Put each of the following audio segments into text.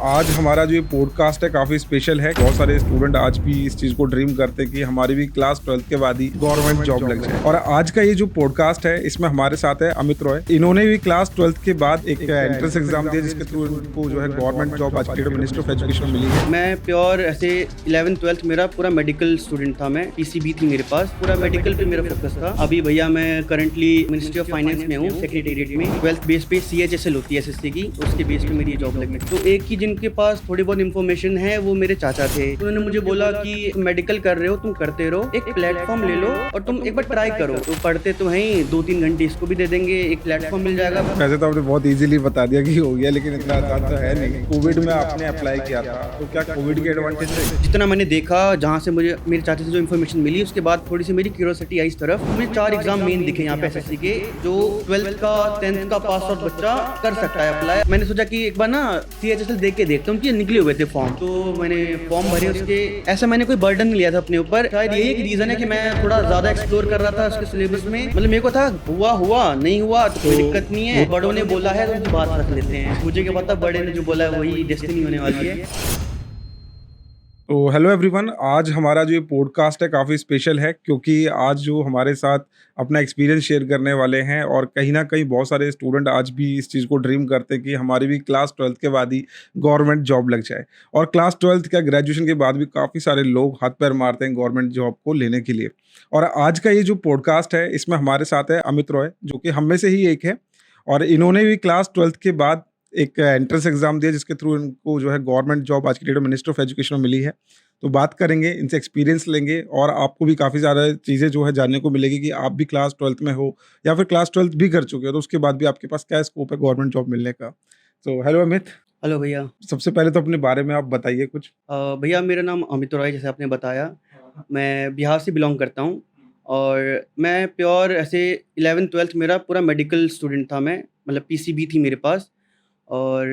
आज हमारा जो ये पॉडकास्ट है काफ़ी स्पेशल है। बहुत सारे स्टूडेंट आज भी इस चीज़ को ड्रीम करते हैं कि हमारी भी क्लास 12th के बाद ही गवर्नमेंट जॉब लग जाए। और आज का ये जो पॉडकास्ट है इसमें हमारे साथ है अमित रॉय। इन्होंने भी क्लास 12th के बाद एक एंट्रेंस एग्जाम दिया जिसके थ्रू इनको जो है गवर्नमेंट जॉब आज के मिनिस्टर ऑफ एजुकेशन मिली है। मैं प्योर ऐसे 11th 12th मेरा पूरा मेडिकल स्टूडेंट था। मैं पीसीबी थी मेरे पास, पूरा मेडिकल पे मेरा फोकस था। अभी भैया मैं करंटली मिनिस्ट्री ऑफ फाइनेंस में हूँ, सेक्रेटेरिएट में। 12th बेस पे CHSL होती है एसएससी की, उसके बेस पे मेरी जॉब लगी। तो एक ही जिनके पास थोड़ी बहुत इन्फॉर्मेशन है वो मेरे चाचा थे। उन्होंने मुझे बोला कि मेडिकल कर रहे हो, तुम करते रहो, एक प्लेटफॉर्म ले लो और तुम एक बार ट्राई करो। तो पढ़ते तो हैं 2-3 घंटे इसको भी दे देंगे, एक प्लेटफॉर्म मिल जाएगा। वैसे तो आपने बहुत इजीली बता दिया कि हो गया, लेकिन इतना आसान तो है नहीं। कोविड में आपने अप्लाई किया था, तो क्या कोविड के एडवांटेज थे? जितना मैंने देखा, जहाँ से मुझे मेरे चाचा से जो इन्फॉर्मेशन मिली, उसके बाद थोड़ी सी मेरी क्यूरियोसिटी आई इस तरफ। मुझे 4 एग्जाम मेन दिखे यहाँ पे एसएससी के, जो 12th का 10th का पास आउट बच्चा कर सकता है अप्लाई। मैंने सोचा कि एक बार ना CHSL देख के देखता हूँ कि निकले हुए थे फॉर्म, तो मैंने फॉर्म भरे उसके। ऐसा मैंने कोई बर्डन नहीं लिया था अपने ऊपर। शायद यही एक रीजन है कि मैं थोड़ा ज्यादा एक्सप्लोर कर रहा था उसके सिलेबस में। मतलब मेरे को था हुआ नहीं हुआ तो कोई दिक्कत नहीं है, बड़ों ने बोला है तो उनकी बात रख लेते हैं। मुझे क्या पता बड़े ने जो बोला है वही डेस्टिनी होने वाली है। तो हेलो एवरीवन, आज हमारा जो ये पॉडकास्ट है काफ़ी स्पेशल है क्योंकि आज जो हमारे साथ अपना एक्सपीरियंस शेयर करने वाले हैं, और कहीं ना कहीं बहुत सारे स्टूडेंट आज भी इस चीज़ को ड्रीम करते हैं कि हमारी भी क्लास 12th के बाद ही गवर्नमेंट जॉब लग जाए। और क्लास 12th का ग्रेजुएशन के बाद भी काफ़ी सारे लोग हाथ पैर मारते हैं गवर्नमेंट जॉब को लेने के लिए। और आज का ये जो पॉडकास्ट है इसमें हमारे साथ है अमित रॉय, जो कि हम में से ही एक है। और इन्होंने भी क्लास 12th के बाद एक एंट्रेंस एग्जाम दिया जिसके थ्रू इनको जो है गवर्नमेंट जॉब आज की डेट में मिनिस्टर ऑफ एजुकेशन में मिली है। तो बात करेंगे, इनसे एक्सपीरियंस लेंगे, और आपको भी काफ़ी ज़्यादा चीज़ें जो है जानने को मिलेगी कि आप भी क्लास 12th में हो या फिर क्लास 12th भी कर चुके हो, तो उसके बाद भी आपके पास क्या स्कोप है गवर्नमेंट जॉब मिलने का। तो हेलो अमित, हेलो भैया। सबसे पहले तो अपने बारे में आप बताइए कुछ। भैया मेरा नाम अमित रॉय, जैसे आपने बताया। मैं बिहार से बिलोंग करता हूँ और मैं प्योर ऐसे 11th 12th मेरा पूरा मेडिकल स्टूडेंट था। मैं मतलब पीसीबी थी मेरे पास। और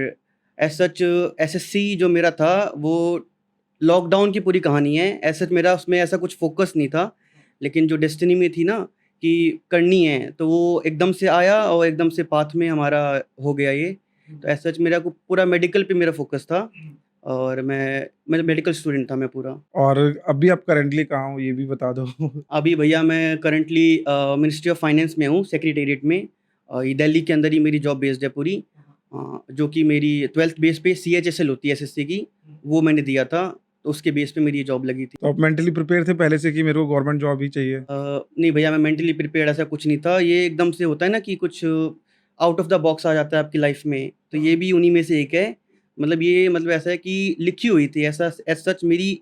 एज सच एसएससी जो मेरा था वो लॉकडाउन की पूरी कहानी है। एज सच मेरा उसमें ऐसा कुछ फोकस नहीं था, लेकिन जो डेस्टिनी में थी ना कि करनी है, तो वो एकदम से आया और एकदम से पाथ में हमारा हो गया ये। तो एज सच मेरा को पूरा मेडिकल पे मेरा फोकस था और मैं मेडिकल स्टूडेंट था मैं पूरा। और अभी आप करेंटली कहाँ हो ये भी बता दो। अभी भैया मैं करंटली मिनिस्ट्री ऑफ फाइनेंस में हूँ, सेक्रेटेरिएट में। ये दिल्ली के अंदर ही मेरी जॉब बेस्ड है पूरी। जो कि मेरी 12th बेस पे CHSL होती है एसएससी की, वो मैंने दिया था, तो उसके बेस पे मेरी ये जॉब लगी थी। तो आप मेंटली प्रिपेयर थे पहले से कि मेरे को गवर्नमेंट जॉब ही चाहिए? नहीं भैया, मैं मेंटली प्रिपेयर्ड ऐसा कुछ नहीं था। ये एकदम से होता है ना कि कुछ आउट ऑफ द बॉक्स आ जाता है आपकी लाइफ में, तो ये भी उन्हीं में से एक है। मतलब ये मतलब ऐसा है कि लिखी हुई थी ऐसा। एज सच मेरी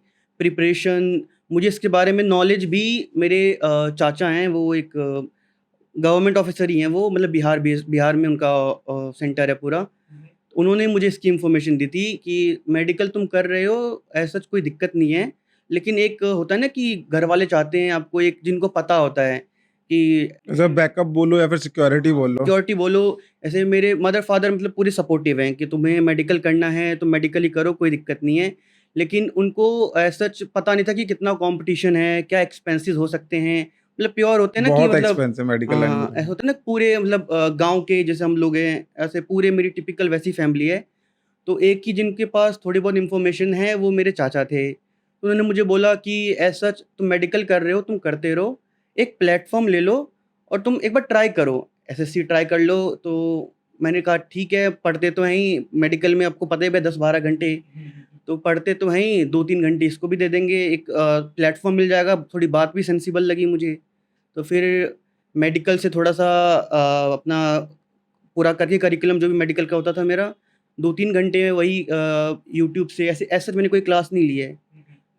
प्रिपरेशन, मुझे इसके बारे में नॉलेज भी मेरे चाचा हैं, वो एक गवर्नमेंट ऑफिसर ही हैं वो, मतलब बिहार में उनका सेंटर है पूरा। उन्होंने मुझे इसकी इन्फॉर्मेशन दी थी कि मेडिकल तुम कर रहे हो, ऐसा कोई दिक्कत नहीं है, लेकिन एक होता है ना कि घर वाले चाहते हैं आपको, एक जिनको पता होता है कि ऐसा बैकअप बोलो या फिर सिक्योरिटी बोल लो। सिक्योरिटी बोलो। ऐसे मेरे मदर फादर मतलब पूरे सपोर्टिव हैं कि तुम्हें मेडिकल करना है तो मेडिकल ही करो, कोई दिक्कत नहीं है। लेकिन उनको सच पता नहीं था कि कितना कंपटीशन है, क्या एक्सपेंसेस हो सकते हैं। मतलब प्योर होते हैं ना कि बहुत मतलब एक्सपेंसिव मेडिकल लाइन में। ऐसा होता है ना पूरे मतलब गाँव के जैसे हम लोग हैं, ऐसे पूरे मेरी टिपिकल वैसी फैमिली है। तो एक ही जिनके पास थोड़ी बहुत इन्फॉर्मेशन है वो मेरे चाचा थे। तो उन्होंने मुझे बोला कि एज सच तुम मेडिकल कर रहे हो, तुम करते रहो, एक प्लेटफॉर्म ले लो और तुम एक बार ट्राई करो, एसएससी ट्राई कर लो। तो मैंने कहा ठीक है, पढ़ते तो हैं ही मेडिकल में, आपको पता ही है 10-12 घंटे तो पढ़ते तो हैं ही, 2-3 घंटे इसको भी दे देंगे, एक प्लेटफॉर्म मिल जाएगा। थोड़ी बात भी सेंसिबल लगी मुझे। तो फिर मेडिकल से थोड़ा सा अपना पूरा करके करिकुलम जो भी मेडिकल का होता था मेरा, 2-3 घंटे में वही यूट्यूब से ऐसे ऐसा मैंने कोई क्लास नहीं ली है,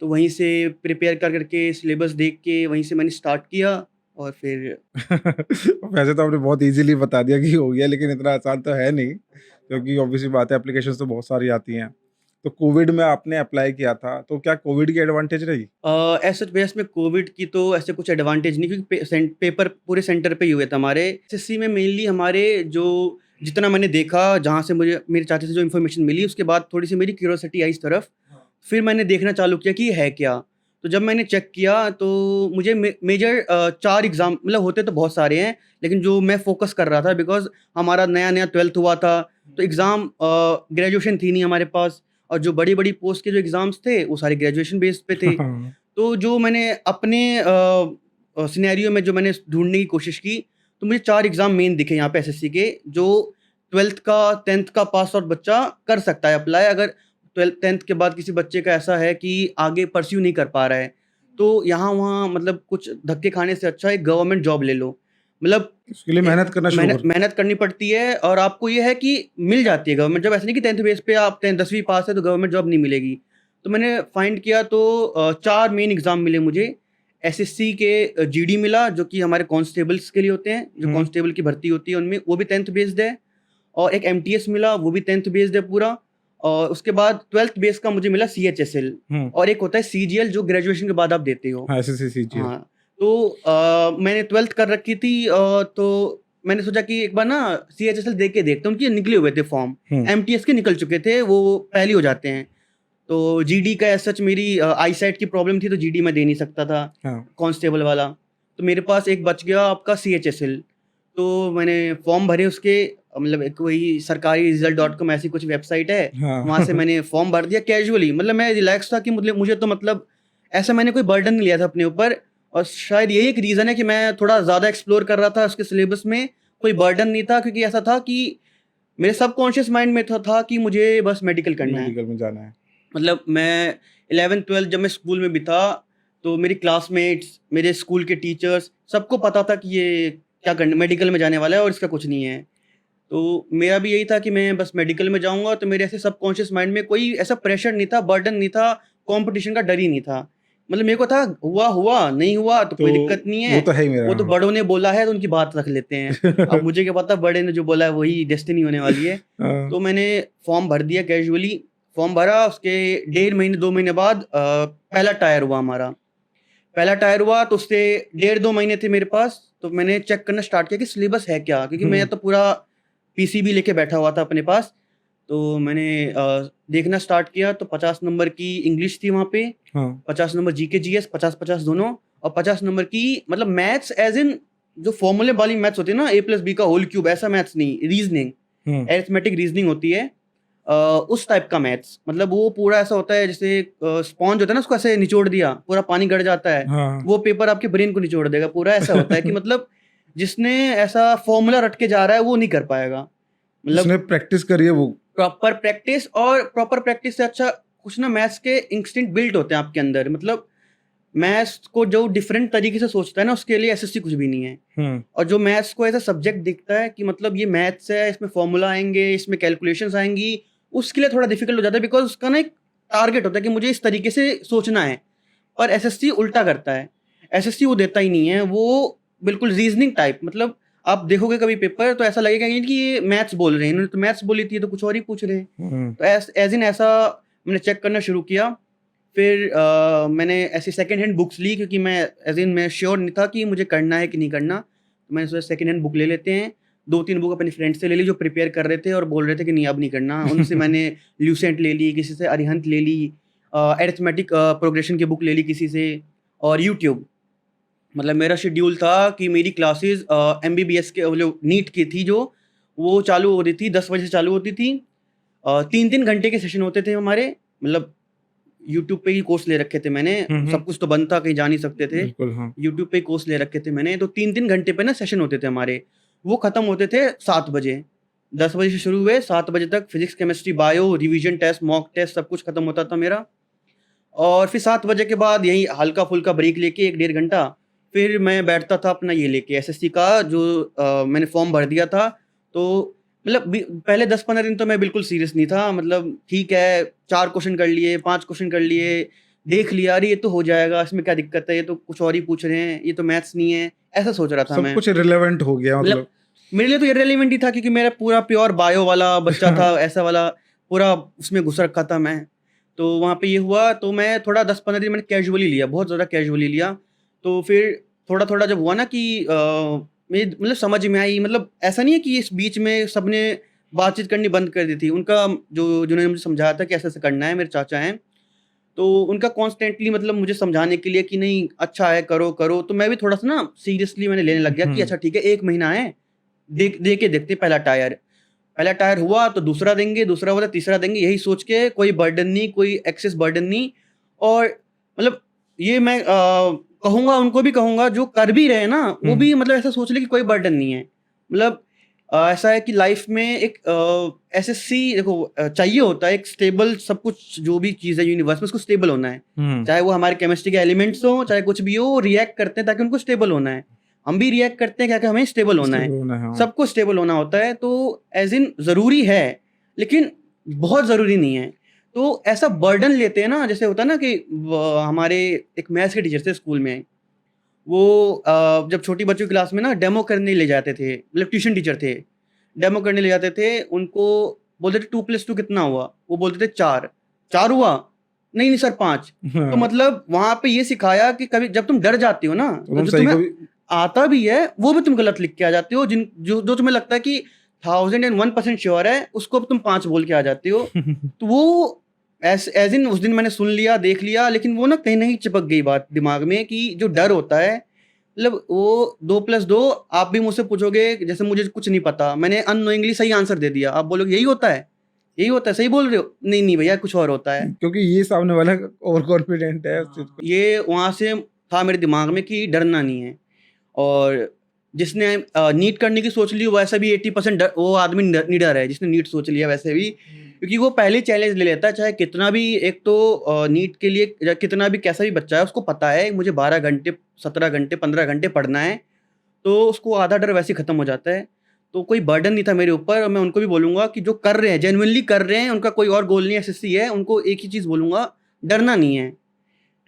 तो वहीं से प्रिपेयर कर करके सिलेबस देख के वहीं से मैंने स्टार्ट किया। और फिर वैसे तो आपने बहुत इजीली बता दिया कि हो गया, लेकिन इतना आसान तो है नहीं क्योंकि ऑब्वियसली बात है, एप्लीकेशंस तो बहुत सारी आती हैं। तो कोविड में आपने अप्लाई किया था, तो क्या कोविड की एडवांटेज रही? ऐसा बेस में कोविड की तो ऐसे कुछ एडवांटेज नहीं, क्योंकि पेपर पूरे सेंटर पे ही हुए थे हमारे। एसएससी में मेनली हमारे जो जितना मैंने देखा, जहाँ से मुझे मेरे चाचा से जो इन्फॉर्मेशन मिली, उसके बाद थोड़ी सी मेरी क्यूरियोसिटी आई इस तरफ। फिर मैंने देखना चालू किया कि है क्या। तो जब मैंने चेक किया तो मुझे मेजर 4 एग्ज़ाम मतलब होते तो बहुत सारे हैं, लेकिन जो मैं फ़ोकस कर रहा था बिकॉज़ हमारा नया-नया 12th हुआ था, तो एग्ज़ाम ग्रेजुएशन थी नहीं हमारे पास। और जो बड़ी-बड़ी पोस्ट के जो एग्ज़ाम्स थे, वो सारे ग्रेजुएशन बेस्ड पे थे। हाँ, तो जो मैंने अपने सिनेरियो में जो मैंने ढूँढने की कोशिश की, तो मुझे 4 एग्ज़ाम मेन दिखे यहाँ पे एसएससी के, जो 12th का 10th का पास आउट बच्चा कर सकता है अप्लाई, अगर 10th के बाद किसी बच्चे का ऐसा है कि आगे परस्यू नहीं कर पा रहा है, तो यहाँ-वहाँ मतलब कुछ धक्के खाने से अच्छा एक गवर्नमेंट जॉब ले लो। मतलब उसके लिए मेहनत करना शुरू मेहनत कर मेहनत करनी पड़ती है और आपको ये है कि मिल जाती है गवर्नमेंट जॉब, ऐसा नहीं कि 10th बेस पे आप 10वीं पास है तो गवर्नमेंट जॉब नहीं मिलेगी। तो मैंने फाइंड किया तो 4 मेन एग्ज़ाम मिले मुझे। एसएससी के जीडी मिला जो कि हमारे कांस्टेबल्स के लिए होते हैं, जो हुँ, कांस्टेबल की भर्ती होती है उनमें, वो भी 10th बेस्ड है। और एक एमटीएस मिला, वो भी 10th बेस्ड है पूरा। और उसके बाद 12th बेस का मुझे मिला सीएचएसएल, हुँ। और एक होता है सीजीएल जो ग्रेजुएशन के बाद आप देते हो। हाँ, एसएससी, सीजीएल। हाँ, तो मैंने 12th कर रखी थी, तो मैंने सोचा कि एक बार ना सीएचएसएल दे के देखते हैं, उनके निकले हुए थे फॉर्म, हुँ, एमटीएस के निकल चुके थे, वो पहले हो जाते हैं। तो जीडी का एज़ सच मेरी आईसाइट की प्रॉब्लम थी, तो जीडी मैं दे नहीं सकता था, हाँ, कांस्टेबल वाला। तो मेरे पास एक बच गया आपका सीएचएसएल, तो मैंने फॉर्म भरे उसके, मतलब एक वही सरकारी रिजल्ट डॉट कॉम ऐसी कुछ वेबसाइट है, हाँ। वहाँ से मैंने फॉर्म भर दिया कैजुअली, मतलब मैं रिलैक्स था कि मतलब मुझे तो मतलब ऐसा मैंने कोई बर्डन नहीं लिया था अपने ऊपर। और शायद यही एक रीज़न है कि मैं थोड़ा ज़्यादा एक्सप्लोर कर रहा था उसके सिलेबस में, कोई बर्डन नहीं था, क्योंकि ऐसा था कि मेरे सबकॉन्शियस माइंड में था कि मुझे बस मेडिकल करना है। मेडिकल में जाना है। मतलब मैं 11th-12th जब मैं स्कूल में भी था, तो मेरी क्लासमेट्स, मेरे स्कूल के टीचर्स, सबको पता था कि ये क्या करने मेडिकल में जाने वाला है और इसका कुछ नहीं है। तो मेरा भी यही था कि मैं बस मेडिकल में जाऊँगा, तो मेरे ऐसे सबकॉन्शियस माइंड में कोई ऐसा प्रेशर नहीं था, बर्डन नहीं था, कॉम्पिटिशन का डर ही नहीं था। मतलब मेरे को था हुआ, हुआ, नहीं हुआ तो तो कोई दिक्कत नहीं वो है, तो है ही मेरा। वो तो बड़ों ने बोला है तो उनकी बात रख लेते हैं। अब मुझे क्या पता बड़े ने जो बोला है वही डेस्टिनी होने वाली है। हाँ, तो मैंने फॉर्म भर दिया कैजुअली, फॉर्म भरा, उसके 1.5 महीने 2 महीने बाद पहला टायर हुआ हमारा। पहला टायर हुआ तो उससे 1.5-2 महीने थे मेरे पास, तो मैंने चेक करना स्टार्ट किया कि सिलेबस है क्या? क्योंकि मैं हुँ, तो पूरा पीसीबी लेके बैठा हुआ था अपने पास। तो मैंने देखना स्टार्ट किया तो 50 नंबर की इंग्लिश थी वहाँ पे, हाँ, 50 नंबर जीके जीएस, 50-50 दोनों, और 50 नंबर की मतलब मैथ्स ऐज़ इन जो फ़ॉर्मूले वाली मैथ्स होती है ना, a + b का होल क्यूब, ऐसा मैथ्स नहीं, रीज़निंग, हुँ, अरिथमेटिक रीज़निंग होती है। उस टाइप का मैथ्स, मतलब वो पूरा ऐसा होता है जैसे स्पॉन्ज होता है ना, उसको ऐसे निचोड़ दिया, पूरा पानी गड़ जाता है। हाँ। वो पेपर आपके ब्रेन को निचोड़ देगा, पूरा ऐसा होता है कि मतलब जिसने ऐसा फ़ॉर्मूला रट के जा रहा है, वो नहीं कर पाएगा। मतलब जिसने प्रैक्टिस करी है वो। प्रॉपर प्रैक्टिस से अच्छा कुछ ना मैथ्स के इंस्टिंक्ट बिल्ट होते हैं आपके अंदर। मतलब मैथ्स को जो डिफरेंट तरीके से सोचता है ना, उसके लिए एसएससी कुछ भी नहीं है। हुँ, और जो मैथ्स को एज़ अ सब्जेक्ट दिखता है कि मतलब ये मैथ्स है, इसमें फ़ॉर्मूला आएँगे, इसमें कैलकुलेशंस आएँगी, उसके लिए थोड़ा डिफ़िकल्ट हो जाता है, बिकॉज़ उसका ना एक टारगेट होता है कि मुझे इस तरीके से सोचना है। और एसएससी उल्टा करता है। एसएससी वो देता ही नहीं है, वो बिल्कुल रीज़निंग टाइप, मतलब आप देखोगे कभी पेपर तो ऐसा लगेगा कि ये मैथ्स बोल रहे हैं, इन्होंने तो मैथ्स बोली थी, ये तो कुछ और ही पूछ रहे हैं। हुँ, तो ऐज़ इन ऐसा मैंने चेक करना शुरू किया। फिर मैंने ऐसी सेकंड हैंड बुक्स ली, क्योंकि मैं ऐज़ इन मैं श्योर नहीं था कि मुझे करना है कि नहीं करना। तो मैंने सोचा सेकंड हैंड बुक ले लेते हैं। 2-3 बुक अपने फ्रेंड से ले ली जो प्रिपेयर कर रहे थे और बोल रहे थे कि नहीं अब नहीं करना। उनसे मैंने ल्यूसेंट ले ली, किसी से अरिहंत ले ली, अरिथमेटिक प्रोग्रेशन की बुक ले ली किसी से, और यूट्यूब। मतलब मेरा शेड्यूल था कि मेरी क्लासेस एमबीबीएस के वो जो नीट की थी जो, वो चालू हो रही थी, 10 बजे से चालू होती थी। 3-3 घंटे के सेशन होते थे हमारे, मतलब यूट्यूब पे ही कोर्स ले रखे थे मैंने, हुँ, हुँ, सब कुछ तो बंद था, कहीं जा नहीं सकते थे। बिल्कुल, हाँ। यूट्यूब पे ही कोर्स ले रखे थे मैंने, तो 3-3 घंटे पे ना सेशन होते थे हमारे। वो खत्म होते थे 7 बजे। 10 बजे से शुरू हुए, 7 बजे तक physics, chemistry, bio, revision test, mock test सब कुछ खत्म होता था मेरा। और फिर 7 बजे के बाद यही हल्का-फुल्का ब्रेक लेके 1 डेढ़ घंटा, फिर मैं बैठता था अपना ये लेके एसएससी का जो मैंने फॉर्म भर दिया था। तो मतलब पहले 10-15 दिन तो मैं बिल्कुल सीरियस नहीं था, मतलब ठीक है, 4 क्वेश्चन कर लिए, 5 क्वेश्चन कर लिए, देख लिया, अरे ये तो हो जाएगा, इसमें क्या दिक्कत है, ये तो कुछ और ही पूछ रहे हैं, ये तो मैथ्स नहीं है, ऐसा सोच रहा था सब मैं। कुछ इर्रेलेवेंट हो गया मतलब मतलब। मेरे लिए तो इर्रेलेवेंट ही था, क्योंकि मेरा पूरा प्योर बायो वाला बच्चा था, ऐसा वाला पूरा उसमें घुस रखा था मैं। तो वहाँ पे ये हुआ, तो मैं थोड़ा 10-15 दिन मैंने कैजुअली लिया, बहुत ज़्यादा कैजुअली लिया। तो फिर थोड़ा-थोड़ा जब हुआ ना कि मेरी मतलब समझ में आई, मतलब ऐसा नहीं है कि इस बीच में सबने बातचीत करनी बंद कर दी थी। उनका जो जिन्होंने मुझे समझाया था कि ऐसे-ऐसे करना है, मेरे चाचा हैं। तो उनका कॉन्स्टेंटली मतलब मुझे समझाने के लिए कि नहीं अच्छा है, करो, करो। तो मैं भी थोड़ा-सा ना सीरियसली मैंने लेने लग गया कि हुँ, अच्छा ठीक है, 1 महीना है, दे के देखते हैं पहला टायर। पहला टायर हुआ तो दूसरा देंगे, दूसरा हुआ तो तीसरा देंगे, यही सोच के कोई बर्डन नहीं, कोई एक्सेस बर्डन नहीं। और मतलब ये मैं कहूँगा, उनको भी कहूँगा जो कर भी रहे हैं ना, वो भी मतलब ऐसा सोच ले कि कोई बर्डन नहीं है। मतलब ऐसा है कि लाइफ में एक एसएससी देखो चाहिए होता है, एक स्टेबल सब कुछ जो भी चीज़ है यूनिवर्स में उसको स्टेबल होना है। चाहे वो हमारे केमिस्ट्री के एलिमेंट्स हो, चाहे कुछ भी हो, रिएक्ट करते हैं ताकि उनको स्टेबल होना है। हम भी रिएक्ट करते हैं क्या कि हमें स्टेबल होना है। हाँ। सबको स्टेबल होना होता है, तो एज इन ज़रूरी है, लेकिन बहुत ज़रूरी नहीं है। तो ऐसा बर्डन लेते हैं ना, जैसे होता है ना कि हमारे एक मैथ्स के टीचर थे स्कूल में, वो जब छोटी बच्चों की क्लास में ना डेमो करने ले जाते थे, मतलब ट्यूशन टीचर थे, डेमो करने ले जाते थे, उनको बोलते थे 2+2 कितना हुआ? वो बोलते थे 4, 4 हुआ? नहीं, नहीं सर 5। तो हाँ, मतलब वहाँ पे ये सिखाया कि कभी जब तुम डर जाते हो ना, तो तो तुम जो सही तुम्हें को भी आता भी है, वो भी तुम गलत लिख के आ जाते हो। जो तुम्हें लगता है कि 1001% श्योर है, उसको तुम 5 बोल के आ जाते हो। तो वो एज़ इन उस दिन मैंने सुन लिया, देख लिया, लेकिन वो ना कहीं न कहीं चिपक गई बात दिमाग में कि जो डर होता है, मतलब वो 2+2 आप भी मुझसे पूछोगे जैसे मुझे कुछ नहीं पता, मैंने अननोइंगली सही आंसर दे दिया। आप बोलोगे यही होता है? यही होता है, सही बोल रहे हो? नहीं, नहीं भैया कुछ और होता है। क्योंकि ये सामने वाला ओवर कॉन्फिडेंट है उस चीज़ को। ये वहाँ से था मेरे दिमाग में कि डरना नहीं है। और जिसने नीट करने की सोच ली वैसे भी 80% वो आदमी निडर है जिसने नीट सोच लिया वैसे भी, क्योंकि वो पहले चैलेंज ले लेता है, चाहे कितना भी। एक तो नीट के लिए या कितना भी कैसा भी बच्चा है, उसको पता है मुझे 12 घंटे, 17 घंटे, 15 घंटे पढ़ना है, तो उसको आधा डर वैसे ही खत्म हो जाता है। तो कोई बर्डन नहीं था मेरे ऊपर। और मैं उनको भी बोलूँगा कि जो कर रहे हैं, जेन्युइनली कर रहे हैं, उनका कोई और गोल नहीं है, एसएससी है, उनको एक ही चीज़ बोलूँगा, डरना नहीं है।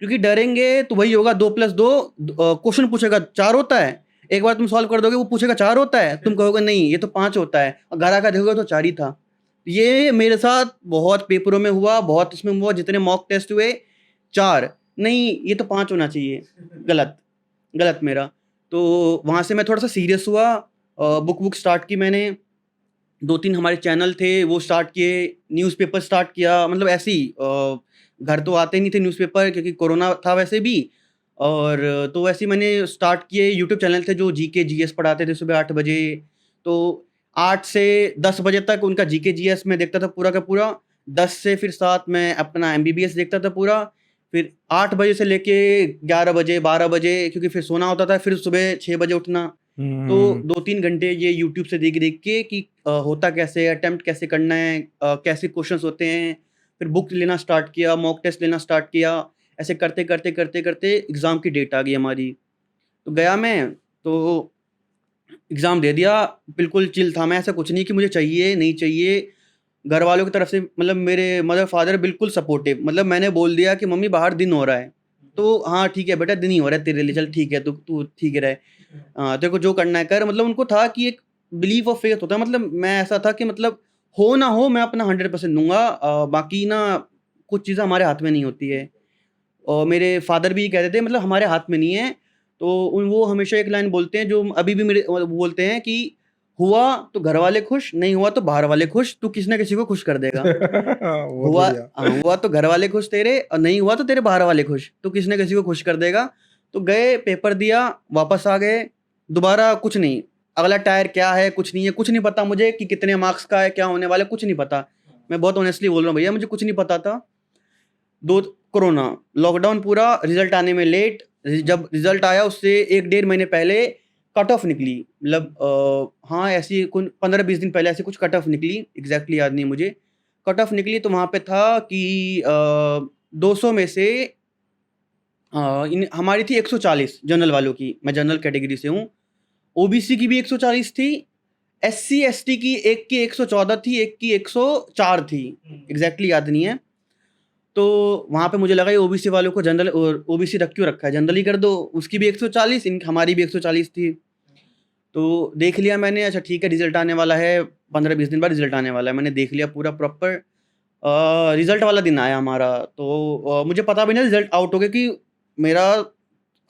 क्योंकि डरेंगे तो वही होगा, 2+2 क्वेश्चन पूछेगा 4 होता है, एक बार तुम सॉल्व कर दोगे, वो पूछेगा 4 होता है, तुम कहोगे नहीं ये तो 5 होता है, और घर आकर देखोगे तो 4 ही था। ये मेरे साथ बहुत पेपरों में हुआ, बहुत इसमें हुआ, जितने मॉक टेस्ट हुए 4 नहीं, ये तो 5 होना चाहिए। गलत, गलत मेरा। तो वहाँ से मैं थोड़ा-सा सीरियस हुआ, बुक स्टार्ट की मैंने, 2-3 हमारे चैनल थे वो स्टार्ट किए, न्यूज़पेपर स्टार्ट किया, मतलब ऐसे ही घर तो आते नहीं थे न्यूज़पेपर क्योंकि कोरोना था वैसे भी। और तो वैसे ही मैंने स्टार्ट किए, यूट्यूब चैनल थे जो जीके जीएस पढ़ाते थे सुबह 8 बजे। तो 8 से 10 बजे तक उनका जीके जीएस मैं देखता था पूरा का पूरा। 10 से फिर 7 मैं अपना एमबीबीएस देखता था पूरा। फिर 8 बजे से लेके 11 बजे, 12 बजे, क्योंकि फिर सोना होता था, फिर सुबह 6 बजे उठना। तो हुँ, 2-3 घंटे ये यूट्यूब से देख-देख के कि होता कैसे है, अटेम्प्ट कैसे करना है, कैसे क्वेश्चंस होते हैं। फिर बुक लेना स्टार्ट किया, मॉक टेस्ट लेना स्टार्ट किया। ऐसे करते-करते एग्ज़ाम की डेट आ गई हमारी। तो गया मैं, तो एग्ज़ाम दे दिया, बिल्कुल चिल था मैं, ऐसा कुछ नहीं कि मुझे चाहिए, नहीं चाहिए। घरवालों की तरफ से मतलब मेरे मदर-फ़ादर बिल्कुल सपोर्टिव, मतलब मैंने बोल दिया कि मम्मी बाहर दिन हो रहा है। तो हाँ, ठीक है बेटा, दिन ही हो रहा है तेरे लिए, चल ठीक है, तू तू ठीक है रहे। तेरे को जो करना है कर। मतलब उनको था कि एक बिलीव और फेथ होता है, मतलब मैं ऐसा था कि मतलब हो ना हो मैं अपना 100% दूँगा। बाकी ना कुछ चीज़ें हमारे हाथ में नहीं होती है। और मेरे फादर भी कहते थे मतलब हमारे हाथ में नहीं है। तो उन वो हमेशा एक लाइन बोलते हैं जो अभी भी मेरे बोलते हैं कि हुआ तो घर वाले खुश, नहीं हुआ तो बाहर वाले खुश, तू किसी ना किसी को खुश कर देगा। बहुत हुआ बढ़िया। हुआ तो घर वाले खुश तेरे, और नहीं हुआ तो तेरे बाहर वाले खुश, तू किसी ना किसी को खुश कर देगा। तो गए, पेपर दिया, वापस आ गए, दोबारा कुछ नहीं। अगला टायर क्या है, कुछ नहीं है, कुछ नहीं पता मुझे कि कितने मार्क्स का है, क्या होने वाला है, कुछ नहीं पता। मैं बहुत ऑनेस्टली बोल रहा हूँ भैया, मुझे कुछ नहीं पता था। दो कोरोना, लॉकडाउन पूरा, रिज़ल्ट आने में लेट। जब रिज़ल्ट आया उससे 1 डेढ़ महीने पहले कट ऑफ निकली। मतलब हाँ, ऐसी कुछ 15-20 दिन पहले ऐसी कुछ कट ऑफ निकली, एग्ज़ैक्टली याद नहीं मुझे। कट ऑफ निकली तो वहाँ पे था कि 200 में से इन हमारी थी 140 जनरल वालों की, मैं जनरल कैटेगरी से हूँ। ओबीसी की भी 140 थी, एससी एसटी की एक की 114 थी, एक की 104 थी, एग्ज़ैक्टली याद नहीं है। तो वहाँ पे मुझे लगा ये ओबीसी वालों को जनरल और ओबीसी रख क्यों रखा है, जनरल ही कर दो। उसकी भी 140, इन हमारी भी 140 थी। तो देख लिया मैंने, अच्छा ठीक है रिज़ल्ट आने वाला है, 15-20 दिन बाद रिज़ल्ट आने वाला है। मैंने देख लिया पूरा प्रॉपर। रिज़ल्ट वाला दिन आया हमारा, तो मुझे पता भी नहीं रिज़ल्ट आउट हो गया कि मेरा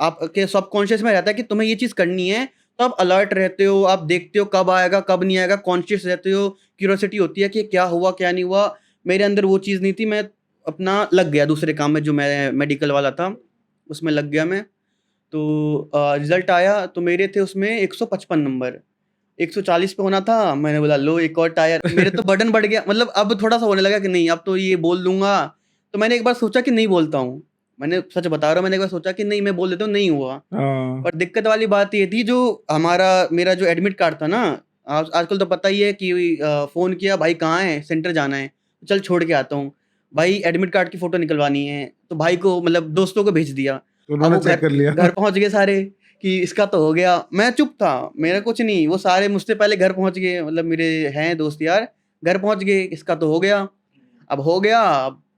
आपके सबकॉन्शियस में रहता है कि तुम्हें ये चीज़ करनी है, तो आप अलर्ट रहते हो, आप देखते हो कब आएगा, कब नहीं आएगा, कॉन्शियस रहते हो, क्यूरियोसिटी होती है कि क्या हुआ, क्या नहीं हुआ। मेरे अंदर वो चीज़ नहीं थी, मैं अपना लग गया दूसरे काम में जो मैं मेडिकल वाला था, उसमें लग गया मैं। तो रिज़ल्ट आया तो मेरे थे उसमें 155 नंबर, 140 पे होना था, मैंने बोला लो एक और टायर, मेरे तो बर्डन बढ़ गया, मतलब अब थोड़ा सा होने लगा कि नहीं अब तो ये बोल दूंगा। तो मैंने एक बार सोचा कि नहीं बोलता हूँ, मैंने सच बता रहा हूँ, मैंने एक बार सोचा कि नहीं मैं बोल देता हूँ, नहीं हुआ। हाँ। पर दिक्कत वाली बात ये थी, जो मेरा जो एडमिट कार्ड था ना, आजकल तो पता ही है कि फोन किया, भाई कहाँ है, सेंटर जाना है, चल छोड़ के आता हूँ। भाई एडमिट कार्ड की फोटो निकलवानी है, तो भाई को मतलब दोस्तों को भेज दिया। तो अब उन्होंने वो चेक घर कर लिया। घर पहुंच गए सारे कि इसका तो हो गया, मैं चुप था, मेरा कुछ नहीं, वो सारे मुझसे पहले घर पहुंच गए, मतलब मेरे हैं दोस्त यार, घर पहुंच गए, इसका तो हो गया। अब हो गया,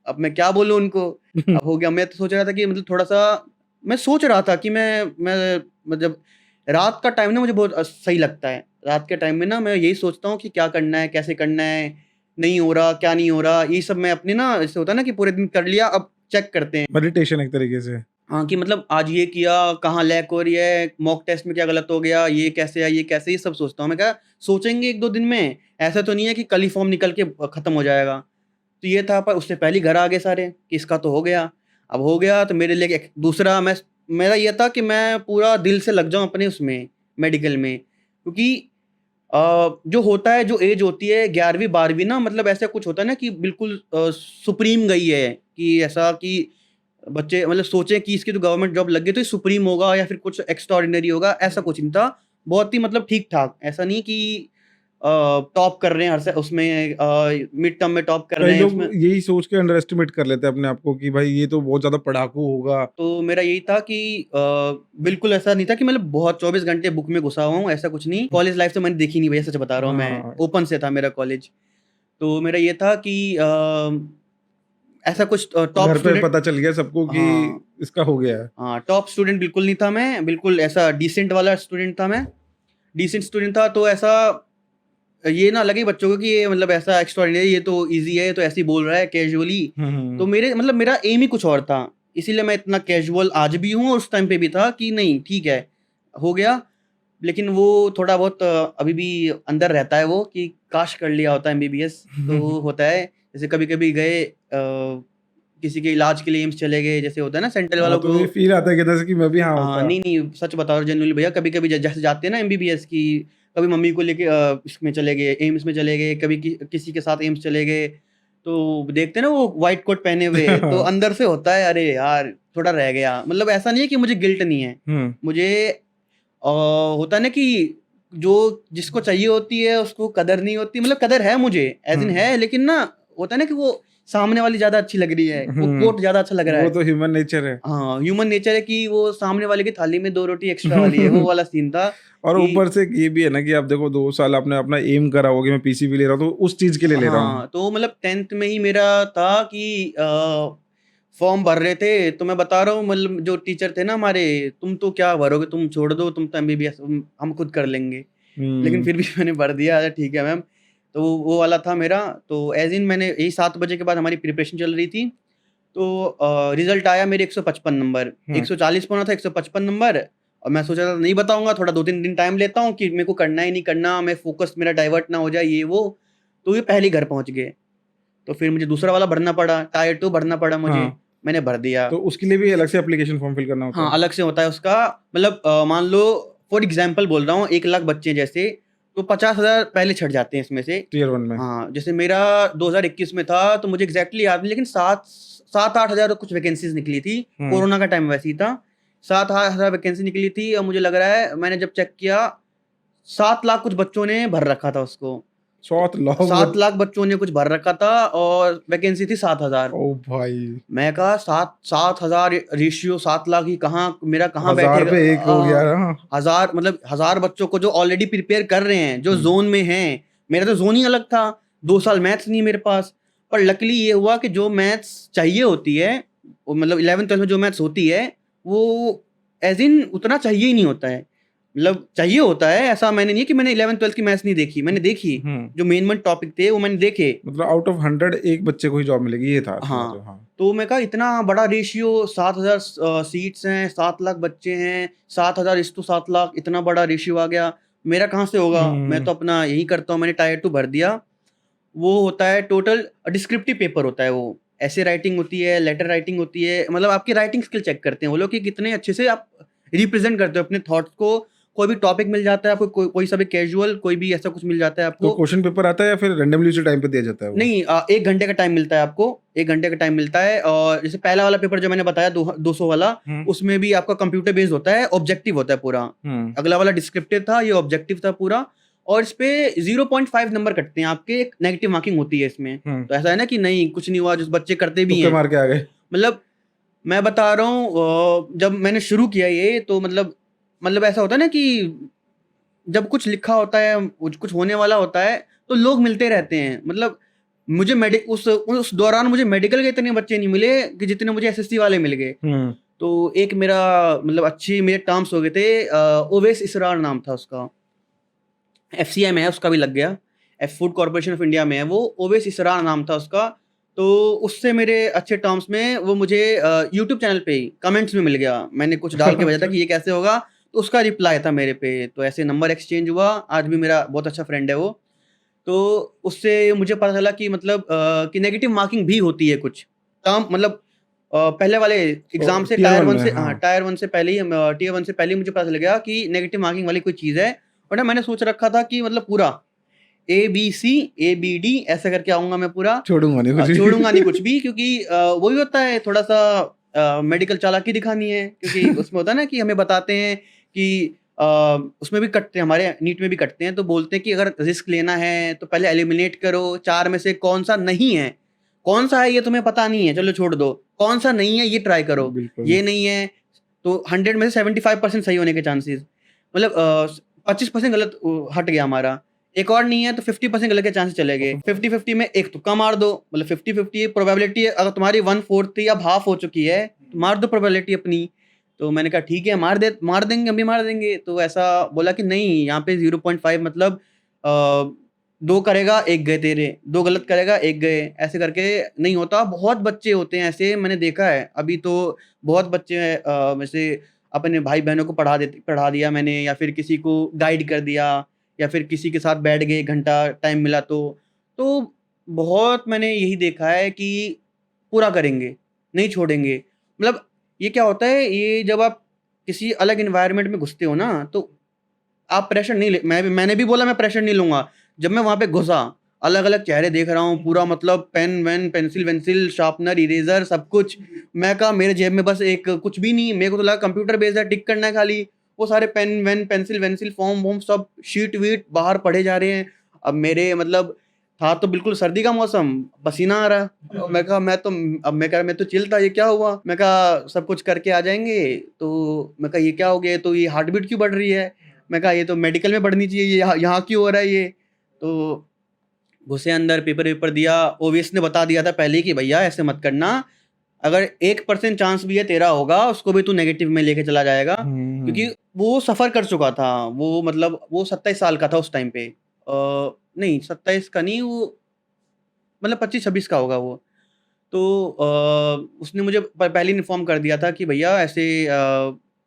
अब मैं क्या बोलूँ उनको, अब हो गया। मैं तो सोच रहा था कि मतलब थोड़ा-सा मैं सोच रहा था कि मैं मतलब रात का टाइम ना मुझे बहुत सही लगता है। रात के टाइम में ना मैं यही सोचता हूँ कि क्या करना है, कैसे करना है, नहीं हो रहा, क्या नहीं हो रहा, ये सब मैं अपने ना, जैसे होता है ना कि पूरे दिन कर लिया, अब चेक करते हैं। मेडिटेशन एक तरीके से। हाँ, कि मतलब आज ये किया, कहाँ लैग हो रही है, मॉक टेस्ट में क्या गलत हो गया, ये कैसे है, ये कैसे, ये सब सोचता हूँ। मैं कहा सोचेंगे 1-2 दिन में, ऐसा तो नहीं है कि कल ही फॉर्म निकल के खत्म हो जाएगा। तो ये था, पर उससे पहले ही घर आ गए सारे कि इसका तो हो गया। अब हो गया तो मेरे लिए एक दूसरा, मेरा ये था कि मैं पूरा दिल से लग जाऊँ अपने उसमें, मेडिकल में। क्योंकि जो होता है, जो एज होती है 11वीं 12वीं ना, मतलब ऐसा कुछ होता है ना कि बिल्कुल सुप्रीम गई है, कि ऐसा कि बच्चे मतलब सोचें कि इसकी तो गवर्नमेंट जॉब लग गई तो ये सुप्रीम होगा या फिर कुछ एक्स्ट्राऑर्डिनरी होगा, ऐसा कुछ नहीं था। बहुत ही मतलब ठीक-ठाक, ऐसा नहीं कि टॉप कर रहे हैं उसमें, मिड टर्म में टॉप कर कई रहे हैं लोग उसमें। यही सोच के अंडर एस्टिमेट कर लेते हैं अपने आप को कि भाई ये तो बहुत ज़्यादा पढ़ाकू होगा। तो मेरा यही था कि बिल्कुल ऐसा नहीं था कि मतलब बहुत 24 घंटे बुक में घुसा हुआ हूँ, ऐसा कुछ नहीं। कॉलेज लाइफ तो मैंने देखी नहीं भैया, सच बता रहा हूँ मैं, हाँ, ओपन से था मेरा कॉलेज। तो मेरा ये था कि ऐसा कुछ टॉप घर पे स्टूडेंट, पता चल गया सबको कि हाँ, इसका हो गया है। हाँ, टॉप स्टूडेंट बिल्कुल नहीं था मैं, बिल्कुल ऐसा डिसेंट वाला स्टूडेंट था मैं। डिसेंट स्टूडेंट था, तो ऐसा ये ना लगे बच्चों को कि ये मतलब ऐसा एक्स्ट्राऑर्डिनरी, ये तो ईज़ी है, ये तो ऐसे ही बोल रहा है कैजुअली। हुँ, तो हुँ। मेरे मतलब मेरा एम ही कुछ और था। इसीलिए मैं इतना कैजुअल आज भी हूँ, और उस टाइम पे भी था कि नहीं ठीक है, हो गया। लेकिन वो थोड़ा बहुत अभी भी अंदर रहता है वो, कि काश कर लिया होता एमबीबीएस। तो होता है, जैसे कभी-कभी गए किसी के इलाज के लिए एम्स चले गए, जैसे होता है ना सेंट्रल हाँ, वालों तो को। ये फ़ील आता है कि जैसे कि मैं भी यहाँ हाँ, होता। नहीं, नहीं, सच बता रहा हूँ जेनुइनली भैया, कभी-कभी जैसे जाते हैं ना एमबीबीएस की, कभी मम्मी को लेके इसमें चले गए, एम्स में चले गए, कभी किसी के साथ एम्स चले गए, तो देखते हैं ना वो व्हाइट कोट पहने हुए, तो अंदर से होता है अरे यार! थोड़ा रह गया। मतलब ऐसा नहीं है कि मुझे गिल्ट नहीं है। हुँ, मुझे होता है ना कि जो जिसको चाहिए होती है उसको कदर नहीं होती, मतलब कदर है मुझे, ऐज़ इन हुँ, है, लेकिन ना होता है ना कि वो सामने वाली ज़्यादा अच्छी लग रही है, वो हुँ। कोट ज़्यादा अच्छा लग रहा वो है। तो ह्यूमन नेचर है। हाँ, ह्यूमन नेचर है कि वो सामने वाले की थाली में 2 रोटी एक्स्ट्रा वाली है, वो वाला सीन था और कि ऊपर से ये भी है ना कि आप देखो 2 साल आपने अपना एम करा होगा कि मैं पीसीबी ले रहा हूँ, तो उस चीज़ के लिए ले रहा हूँ। हाँ, तो मतलब 10th में ही मेरा था कि फॉर्म भर रहे थे, तो मैं बता रहा हूँ, मतलब जो टीचर थे ना हमारे, "तुम तो क्या भरोगे, तुम छोड़ दो, तुम तो एमबीबीएस हम खुद कर लेंगे।" लेकिन हुँ, फिर भी मैंने भर दिया, "अच्छा ठीक है मैम।" तो वो वाला था मेरा। तो ऐज़ इन मैंने यही 7 बजे के बाद हमारी प्रिपरेशन चल रही थी। तो रिज़ल्ट आया मेरे 155 नंबर, हुँ। 140 पे होना था, 155 नंबर। और मैं सोचा था नहीं बताऊँगा, थोड़ा 2-3 दिन टाइम लेता हूँ कि मेरे को करना ही नहीं करना, मैं फ़ोकस मेरा डाइवर्ट ना हो जाए, ये वो। तो ये पहले ही घर पहुँच गए। तो फिर मुझे दूसरा वाला भरना पड़ा, टायर 2 भरना पड़ा मुझे, हाँ, मैंने भर दिया। तो उसके लिए भी अलग से एप्लीकेशन फॉर्म फिल करना होता हाँ, है? अलग से होता है उसका, मतलब मान लो फॉर एग्ज़ाम्पल बोल रहा हूँ, 1 लाख बच्चे हैं जैसे, तो 50,000 पहले छँट जाते हैं इसमें से। टियर 1 में? हाँ, जैसे मेरा 2021 में था, तो मुझे एग्ज़ैक्टली याद नहीं, लेकिन 7-8 हज़ार कुछ वैकेंसीज़ निकली थी। हुँ, कोरोना का टाइम वैसे ही था। 7-8 हज़ार वैकेंसी निकली थी, और मुझे लग रहा है मैंने जब चेक किया, 7 लाख कुछ बच्चों ने भर रखा था उसको। तो 7 लाख 7 बच लाख बच्चों ने कुछ भर रखा था, और वैकेंसी थी 7,000। ओह भाई! मैं कहा 7,000 रेशियो 7 लाख ही कहाँ, मेरा कहाँ 1000 बैठेगा? पे 1 हो गया ना। 1000 मतलब 1000 बच्चों को जो ऑलरेडी प्रिपेयर कर रहे हैं, जो हुँ, ज़ोन में हैं। मेरा तो ज़ोन ही अलग था, 2 साल मैथ्स नहीं मेरे पास। पर लकीली ये हुआ कि जो मैथ्स चाहिए होती है, वो मतलब 11th-12th में जो मैथ्स होती है, वो ऐज़ इन उतना चाहिए ही नहीं होता है। मतलब चाहिए होता है, ऐसा मैंने नहीं है कि मैंने 11th-12th की मैथ्स नहीं देखी, मैंने देखी। हुँ। जो मेन टॉपिक थे वो मैंने देखे। मतलब आउट ऑफ 100 एक बच्चे को ही जॉब मिलेगी, ये था समझो, हाँ, हाँ। तो मैं कहा इतना बड़ा रेशियो, 7,000 सीट्स हैं, 7 लाख बच्चे हैं, 7,000 इज़्टू 7 लाख, इतना बड़ा रेशियो आ गया, मेरा कहाँ से होगा? मैं हुँ, तो अपना यही करता हूँ, मैंने टायर 2 भर दिया। वो होता है टोटल डिस्क्रिप्टिव पेपर होता है वो, एसे राइटिंग होती है, लेटर राइटिंग होती है, मतलब आपकी राइटिंग स्किल चेक करते हैं वो लोग कि कितने अच्छे से आप रिप्रेज़ेंट करते हो अपने थॉट्स को, कोई भी टॉपिक मिल जाता है आपको, कोई सा भी कैजुअल, कोई भी ऐसा कुछ मिल जाता है तो आपको। क्वेश्चन पेपर आता है या फिर रैंडमली उसी टाइम पे दिया जाता है वो? नहीं 1 घंटे का टाइम मिलता है आपको, 1 घंटे का टाइम मिलता है। और जैसे पहला वाला पेपर जो मैंने बताया 200 वाला, उसमें भी आपका कंप्यूटर बेस्ड होता है, ऑब्जेक्टिव होता है पूरा। अगला वाला डिस्क्रिप्टिव था, ये ऑब्जेक्टिव था पूरा। और इस पे 0.5 नंबर कटते हैं आपके, एक नेगेटिव मार्किंग होती है इसमें। तो ऐसा है ना कि नहीं कुछ नहीं हुआ, जो बच्चे करते भी तुक्के हैं। मार के आ गए? मतलब मैं बता रहा हूँ जब मैंने शुरू किया ये, तो मतलब ऐसा होता है ना कि जब कुछ लिखा होता है, कुछ होने वाला होता है, तो लोग मिलते रहते हैं। मतलब मुझे उस दौरान मुझे मेडिकल के इतने बच्चे नहीं मिले कि जितने मुझे एसएससी वाले मिल गए। तो एक मेरा मतलब अच्छी मेरे टर्म्स हो गए थे। ओवैस इसरार नाम था उसका, एफसीआई में है, उसका भी लग गया, फूड कॉर्पोरेशन ऑफ इंडिया में है वो। ओवैस इसरार नाम था उसका। तो उससे मेरे अच्छे टर्म्स में, वो मुझे यूट्यूब चैनल पे ही कमेंट्स में मिल गया। मैंने कुछ डाल के भेजा था कि ये कैसे होगा, तो उसका रिप्लाई था मेरे पे। तो ऐसे नंबर एक्सचेंज हुआ। आज भी मेरा बहुत अच्छा फ्रेंड है वो। तो उससे मुझे पता चला कि मतलब कि नेगेटिव मार्किंग भी होती है कुछ टर्म, मतलब पहले वाले एग्जाम से, टियर टायर 1 वन में, से, हाँ। हाँ टायर 1 से पहले ही, टियर 1 से पहले ही मुझे पता चल गया कि नेगेटिव मार्किंग वाली कोई चीज़ है। और ना मैंने सोच रखा था कि मतलब पूरा ABC ABD ऐसा करके आऊँगा मैं पूरा। छोड़ूंगा नहीं कुछ भी। छोड़ूँगा नहीं कुछ भी, क्योंकि वही होता है थोड़ा-सा मेडिकल चालाकी दिखानी है, क्योंकि उसमें होता है ना कि हमें बताते हैं कि उसमें भी कटते हैं, हमारे नीट में भी कटते हैं, तो बोलते हैं कि अगर रिस्क लेना है तो पहले एलिमिनेट करो, 4 में से कौन-सा नहीं है, कौन-सा है ये तुम्हें पता नहीं है, चलो छोड़ दो, कौन-सा नहीं है ये ट्राई करो, बिल्कुल। ये नहीं है तो 100 में से 75% सही होने के चांसेस, मतलब 25% गलत हट गया हमारा। एक और नहीं है तो 50% गलत के चांसेस चले गए। 50-50 में एक तुक्का मार दो, मतलब 50-50 प्रोबेबिलिटी, अगर तुम्हारी 1/4 थी अब हाफ हो चुकी है, तो मार दो प्रोबेबिलिटी अपनी। तो मैंने कहा ठीक है, मार देंगे, हम भी मार देंगे। तो ऐसा बोला कि नहीं, यहाँ पे 0.5 मतलब 2 करेगा 1 गए तेरे, 2 गलत करेगा 1 गए, ऐसे करके नहीं होता। बहुत बच्चे होते हैं ऐसे, मैंने देखा है। अभी तो बहुत बच्चे वैसे अपने भाई-बहनों को पढ़ा दिया मैंने, या फिर किसी को गाइड कर दिया, या फिर किसी के साथ बैठ गए 1 घंटा टाइम मिला तो। तो बहुत मैंने यही देखा है कि पूरा करेंगे, नहीं छोड़ेंगे। मतलब ये क्या होता है, ये जब आप किसी अलग एनवायरनमेंट में घुसते हो ना, तो आप प्रेशर नहीं ले, मैंने भी बोला मैं प्रेशर नहीं लूँगा। जब मैं वहाँ पे घुसा, अलग-अलग चेहरे देख रहा हूँ, पूरा मतलब पेन-वेन, पेंसिल-वेंसिल, शार्पनर, इरेज़र सब कुछ। मैं कहा मेरे जेब में बस एक कुछ भी नहीं, मेरे को तो लगा कंप्यूटर बेस्ड है, टिक करना है खाली। वो सारे पेन-वेन, पेंसिल-वेंसिल, फ़ॉर्म-वॉर्म सब शीट-वीट बाहर पढ़े जा रहे हैं। अब मेरे मतलब था तो बिल्कुल सर्दी का मौसम, पसीना आ रहा है। मैं कहा मैं तो चिल था, ये क्या हुआ? मैं कहा सब कुछ करके आ जाएँगे, तो मैं कहा ये क्या हो गया? ये तो ये हार्ट बीट क्यों बढ़ रही है? मैं कहा ये तो मेडिकल में बढ़नी चाहिए, ये यहाँ यहाँ क्यों हो रहा है ये? तो घुसे अंदर, पेपर-वेपर दिया। ओवीएस ने बता दिया था पहले ही कि भैया ऐसे मत करना, अगर 1% चांस भी है तेरा होगा, उसको भी तू नेगेटिव में लेके चला जाएगा। क्योंकि वो सफ़र कर चुका था, वो मतलब वो 27 साल का था उस टाइम पे। नहीं 27 का नहीं, वो मतलब 25-26 का होगा वो। तो उसने मुझे पहले ही इन्फॉर्म कर दिया था कि भैया ऐसे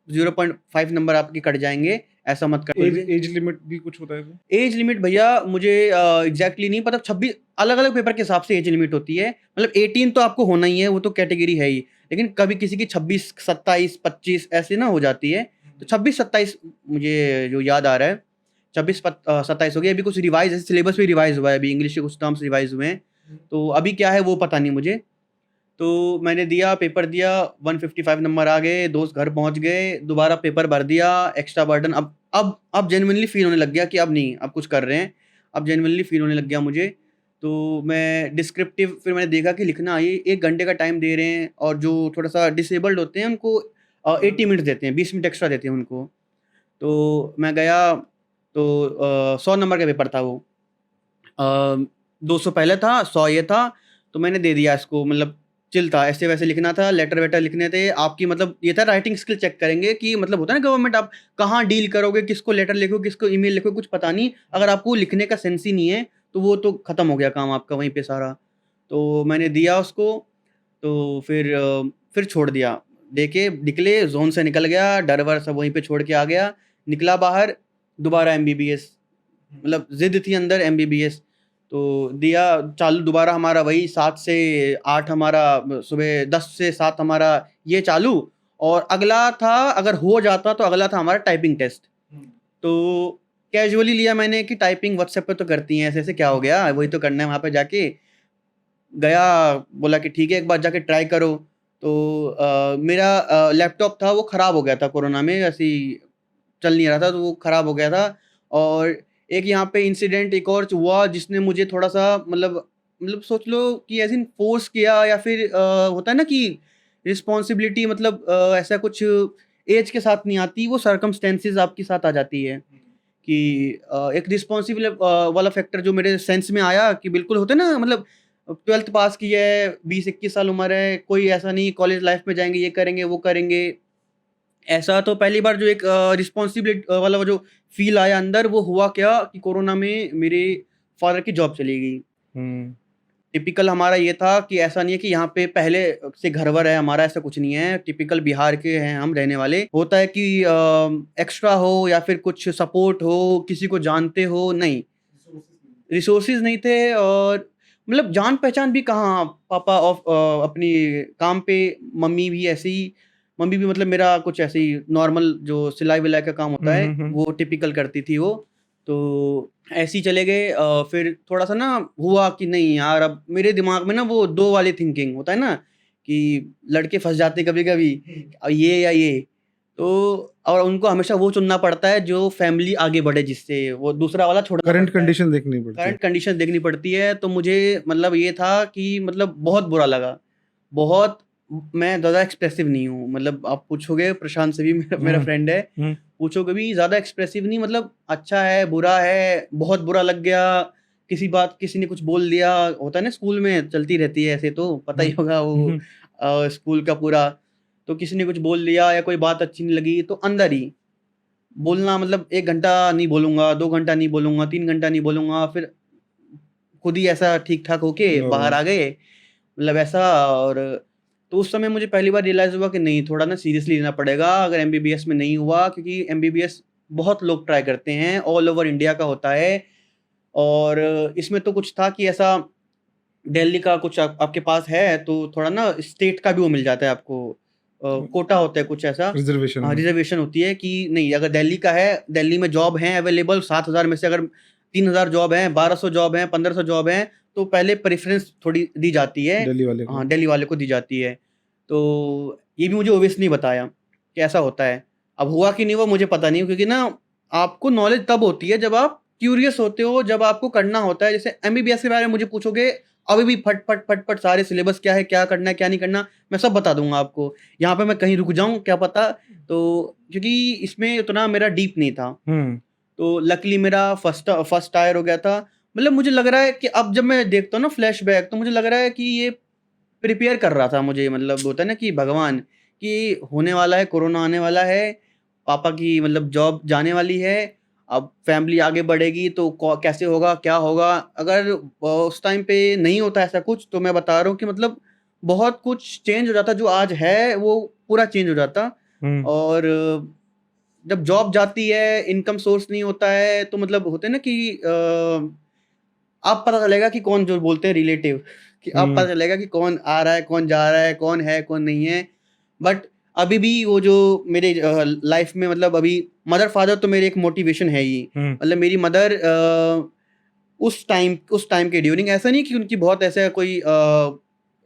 0.5 नंबर आपके कट जाएँगे, ऐसा मत कर। एज लिमिट भी कुछ होता है इसमें? एज लिमिट भैया मुझे एग्ज़ैक्टली नहीं पता, 26 अलग-अलग पेपर के हिसाब से एज लिमिट होती है। मतलब 18 तो आपको होना ही है, वो तो कैटेगरी है ही। लेकिन कभी किसी की 26, 27, 25 ऐसे ना हो जाती है। तो 26-27 मुझे जो याद आ रहा है, 27 हो गया। अभी कुछ रिवाइज़ है, सिलेबस भी रिवाइज़ हुआ है, अभी इंग्लिश के कुछ टर्म्स रिवाइज़ हुए हैं। तो अभी क्या है वो पता नहीं मुझे। तो मैंने दिया, पेपर दिया, 155 नंबर आ गए, दोस्त घर पहुँच गए, दोबारा पेपर भर दिया, एक्स्ट्रा बर्डन। अब जेनुइनली फ़ील होने लग गया कि अब नहीं, अब कुछ कर रहे हैं। अब जेनुइनली फ़ील होने लग गया मुझे। तो मैं डिस्क्रिप्टिव, फिर मैंने देखा कि लिखना ये 1 घंटे का टाइम दे रहे हैं, और जो थोड़ा-सा डिसेबल्ड होते हैं उनको 80 मिनट्स देते हैं, 20 मिनट एक्स्ट्रा देते हैं उनको। तो मैं गया, तो 100 नंबर का पेपर था वो। 200 पहले था, 100 ये था। तो मैंने दे दिया इसको, मतलब चिल था, ऐसे-वैसे लिखना था, लेटर-वेटर लिखने थे। आपकी मतलब ये था राइटिंग स्किल चेक करेंगे कि मतलब होता है ना गवर्नमेंट, आप कहाँ डील करोगे, किसको लेटर लिखोगे, किसको ईमेल लिखोगे, कुछ पता नहीं। अगर आपको लिखने का सेंस ही नहीं है, तो वो तो खत्म हो गया काम आपका वहीं पे सारा। तो मैंने दिया उसको, तो फिर छोड़ दिया। देके निकले, ज़ोन से निकल गया, डर-वर सब वहीं पे छोड़ के आ गया। निकला बाहर, दोबारा एमबीबीएस, मतलब ज़िद थी अंदर एमबीबीएस। तो दिया चालू दोबारा, हमारा वही 7 से 8 हमारा, सुबह 10 से 7 हमारा ये चालू। और अगला था, अगर हो जाता तो अगला था हमारा टाइपिंग टेस्ट। तो कैजुअली लिया मैंने कि टाइपिंग व्हाट्सएप पे तो करती हैं, ऐसे-ऐसे क्या हो गया? वही तो करना है वहाँ पे जाके। गया, बोला कि ठीक है एक बार जाके ट्राई करो। तो मेरा लैपटॉप था वो ख़राब हो गया था कोरोना में, ऐसे ही चल नहीं रहा था, तो वो ख़राब हो गया था। और एक यहाँ पे इंसिडेंट एक और हुआ जिसने मुझे थोड़ा-सा मतलब सोच लो कि ऐज़ इन फ़ोर्स किया, या फिर होता है ना कि रिस्पॉन्सिबिलिटी, मतलब ऐसा कुछ ऐज के साथ नहीं आती, वो सर्कमस्टेंसेस आपके साथ आ जाती है। कि एक रिस्पॉन्सिबल वाला फैक्टर जो मेरे सेंस में आया कि बिल्कुल होता है ना, मतलब 12th पास की है, 20-21 साल उम्र है, कोई ऐसा नहीं कॉलेज लाइफ में जाएँगे, ये करेंगे, वो करेंगे। ऐसा तो पहली बार जो एक वाला वो जो फ़ील आया अंदर, वो हुआ क्या कि कोरोना में मेरे फ़ादर की जॉब चली गई। हुँ, टिपिकल हमारा ये था कि ऐसा नहीं है कि यहाँ पे पहले से घर-वर है हमारा, ऐसा कुछ नहीं है। टिपिकल बिहार के हैं हम रहने वाले। होता है कि एक्स्ट्रा हो या फिर कुछ सपोर्ट हो, किसी को जानते हो, नहीं। रिसोर्सेज़ नहीं थे, और मतलब जान-पहचान भी कहाँ, पापा अपनी काम पे, मम्मी भी ऐसे ही, मम्मी भी मतलब मेरा कुछ ऐसे ही नॉर्मल जो सिलाई-विलाई का काम होता हुँ, है, हुँ, हुँ। वो टिपिकल करती थी वो। तो ऐसे ही चले गए। फिर थोड़ा-सा ना हुआ कि नहीं यार, अब मेरे दिमाग में ना वो 2 वाली थिंकिंग होता है ना, कि लड़के फँस जाते कभी-कभी, ये या ये। तो और उनको हमेशा वो चुनना पड़ता है जो फैमिली आगे बढ़े जिससे, वो दूसरा वाला छोड़ना करंट पड़ता है। कंडीशन देखनी पड़ती है। करंट कंडीशन देखनी पड़ती है, तो मुझे मतलब ये था कि मतलब बहुत बुरा लगा। बहुत, मैं ज़्यादा एक्सप्रेसिव नहीं हूँ। मतलब आप पूछोगे, प्रशांत से भी मेरा मेरा हुँ, फ्रेंड है, हुँ, पूछोगे भी, ज़्यादा एक्सप्रेसिव नहीं, मतलब अच्छा है, बुरा है, बहुत बुरा लग गया, किसी बात किसी ने कुछ बोल दिया, होता है ना स्कूल में चलती रहती है ऐसे, तो पता ही हुँ, होगा हुँ, वो हुँ, स्कूल का पूरा। तो किसी ने कुछ बोल दिया या कोई बात अच्छी नहीं लगी, तो अंदर ही बोलना, मतलब 1 घंटा नहीं बोलूँगा, 2 घंटा नहीं बोलूँगा, 3 घंटा नहीं बोलूँगा, फिर खुद ही ऐसा ठीक-ठाक होके बाहर ओह! आ गए, मतलब ऐसा। और तो उस समय मुझे पहली बार रियलाइज़ हुआ कि नहीं, थोड़ा ना सीरियसली लेना पड़ेगा अगर एमबीबीएस में नहीं हुआ, क्योंकि एमबीबीएस बहुत लोग ट्राई करते हैं, ऑल ओवर इंडिया का होता है। और इसमें तो कुछ था कि ऐसा दिल्ली का कुछ आपके पास है, तो थोड़ा ना स्टेट का भी वो मिल जाता है आपको, कोटा होता है कुछ ऐसा। रिज़र्वेशन हाँ, हाँ। रिज़र्वेशन होती है कि नहीं, अगर दिल्ली का है, दिल्ली में जॉब हैं अवेलेबल 7,000 में से अगर 3,000 जॉब हैं, 1,200 जॉब हैं, 1,500 जॉब हैं, तो पहले प्रेफ़रेंस थोड़ी दी जाती है। दिल्ली वाले को। हाँ, दिल्ली वाले को दी जाती है। तो ये भी मुझे ओवेस ने बताया कि ऐसा होता है। अब हुआ कि नहीं हुआ मुझे पता नहीं, क्योंकि ना आपको नॉलेज तब होती है जब आप क्यूरियस होते हो, जब आपको करना होता है। जैसे एमबीबीएस के बारे में मुझे पूछोगे, अभी भी फट-फट सारे सिलेबस क्या है, क्या करना है, क्या नहीं करना, मैं सब बता दूँगा आपको। यहाँ पे मैं कहीं रुक जाऊँ, क्या पता। तो क्योंकि इसमें उतना मेरा डीप नहीं था। हुँ, तो लकीली मेरा फर्स्ट टायर हो गया था। मतलब मुझे लग रहा है कि अब जब मैं देखता हूँ ना फ्लैशबैक, तो मुझे लग रहा है कि ये प्रिपेयर कर रहा था मुझे, मतलब होता है ना कि भगवान, कि होने वाला है, कोरोना आने वाला है, पापा की मतलब जॉब जाने वाली है, अब फैमिली आगे बढ़ेगी तो कैसे होगा, क्या होगा। अगर उस टाइम पे नहीं होता ऐसा कुछ, तो मैं बता रहा हूँ कि मतलब बहुत कुछ चेंज हो जाता, जो आज है वो पूरा चेंज हो जाता। हुँ, और जब जॉब जाती है, इनकम सोर्स नहीं होता है, तो मतलब होते हैं ना कि अब पता चलेगा कि कौन, जो बोलते हैं रिलेटिव, कि अब हुँ, पता चलेगा कि कौन आ रहा है, कौन जा रहा है, कौन नहीं है। बट अभी भी वो जो मेरे लाइफ में, मतलब अभी मदर-फादर तो मेरे एक मोटिवेशन है ही। हुँ, मतलब मेरी मदर उस टाइम के ड्यूरिंग, ऐसा नहीं कि उनकी बहुत ऐसा कोई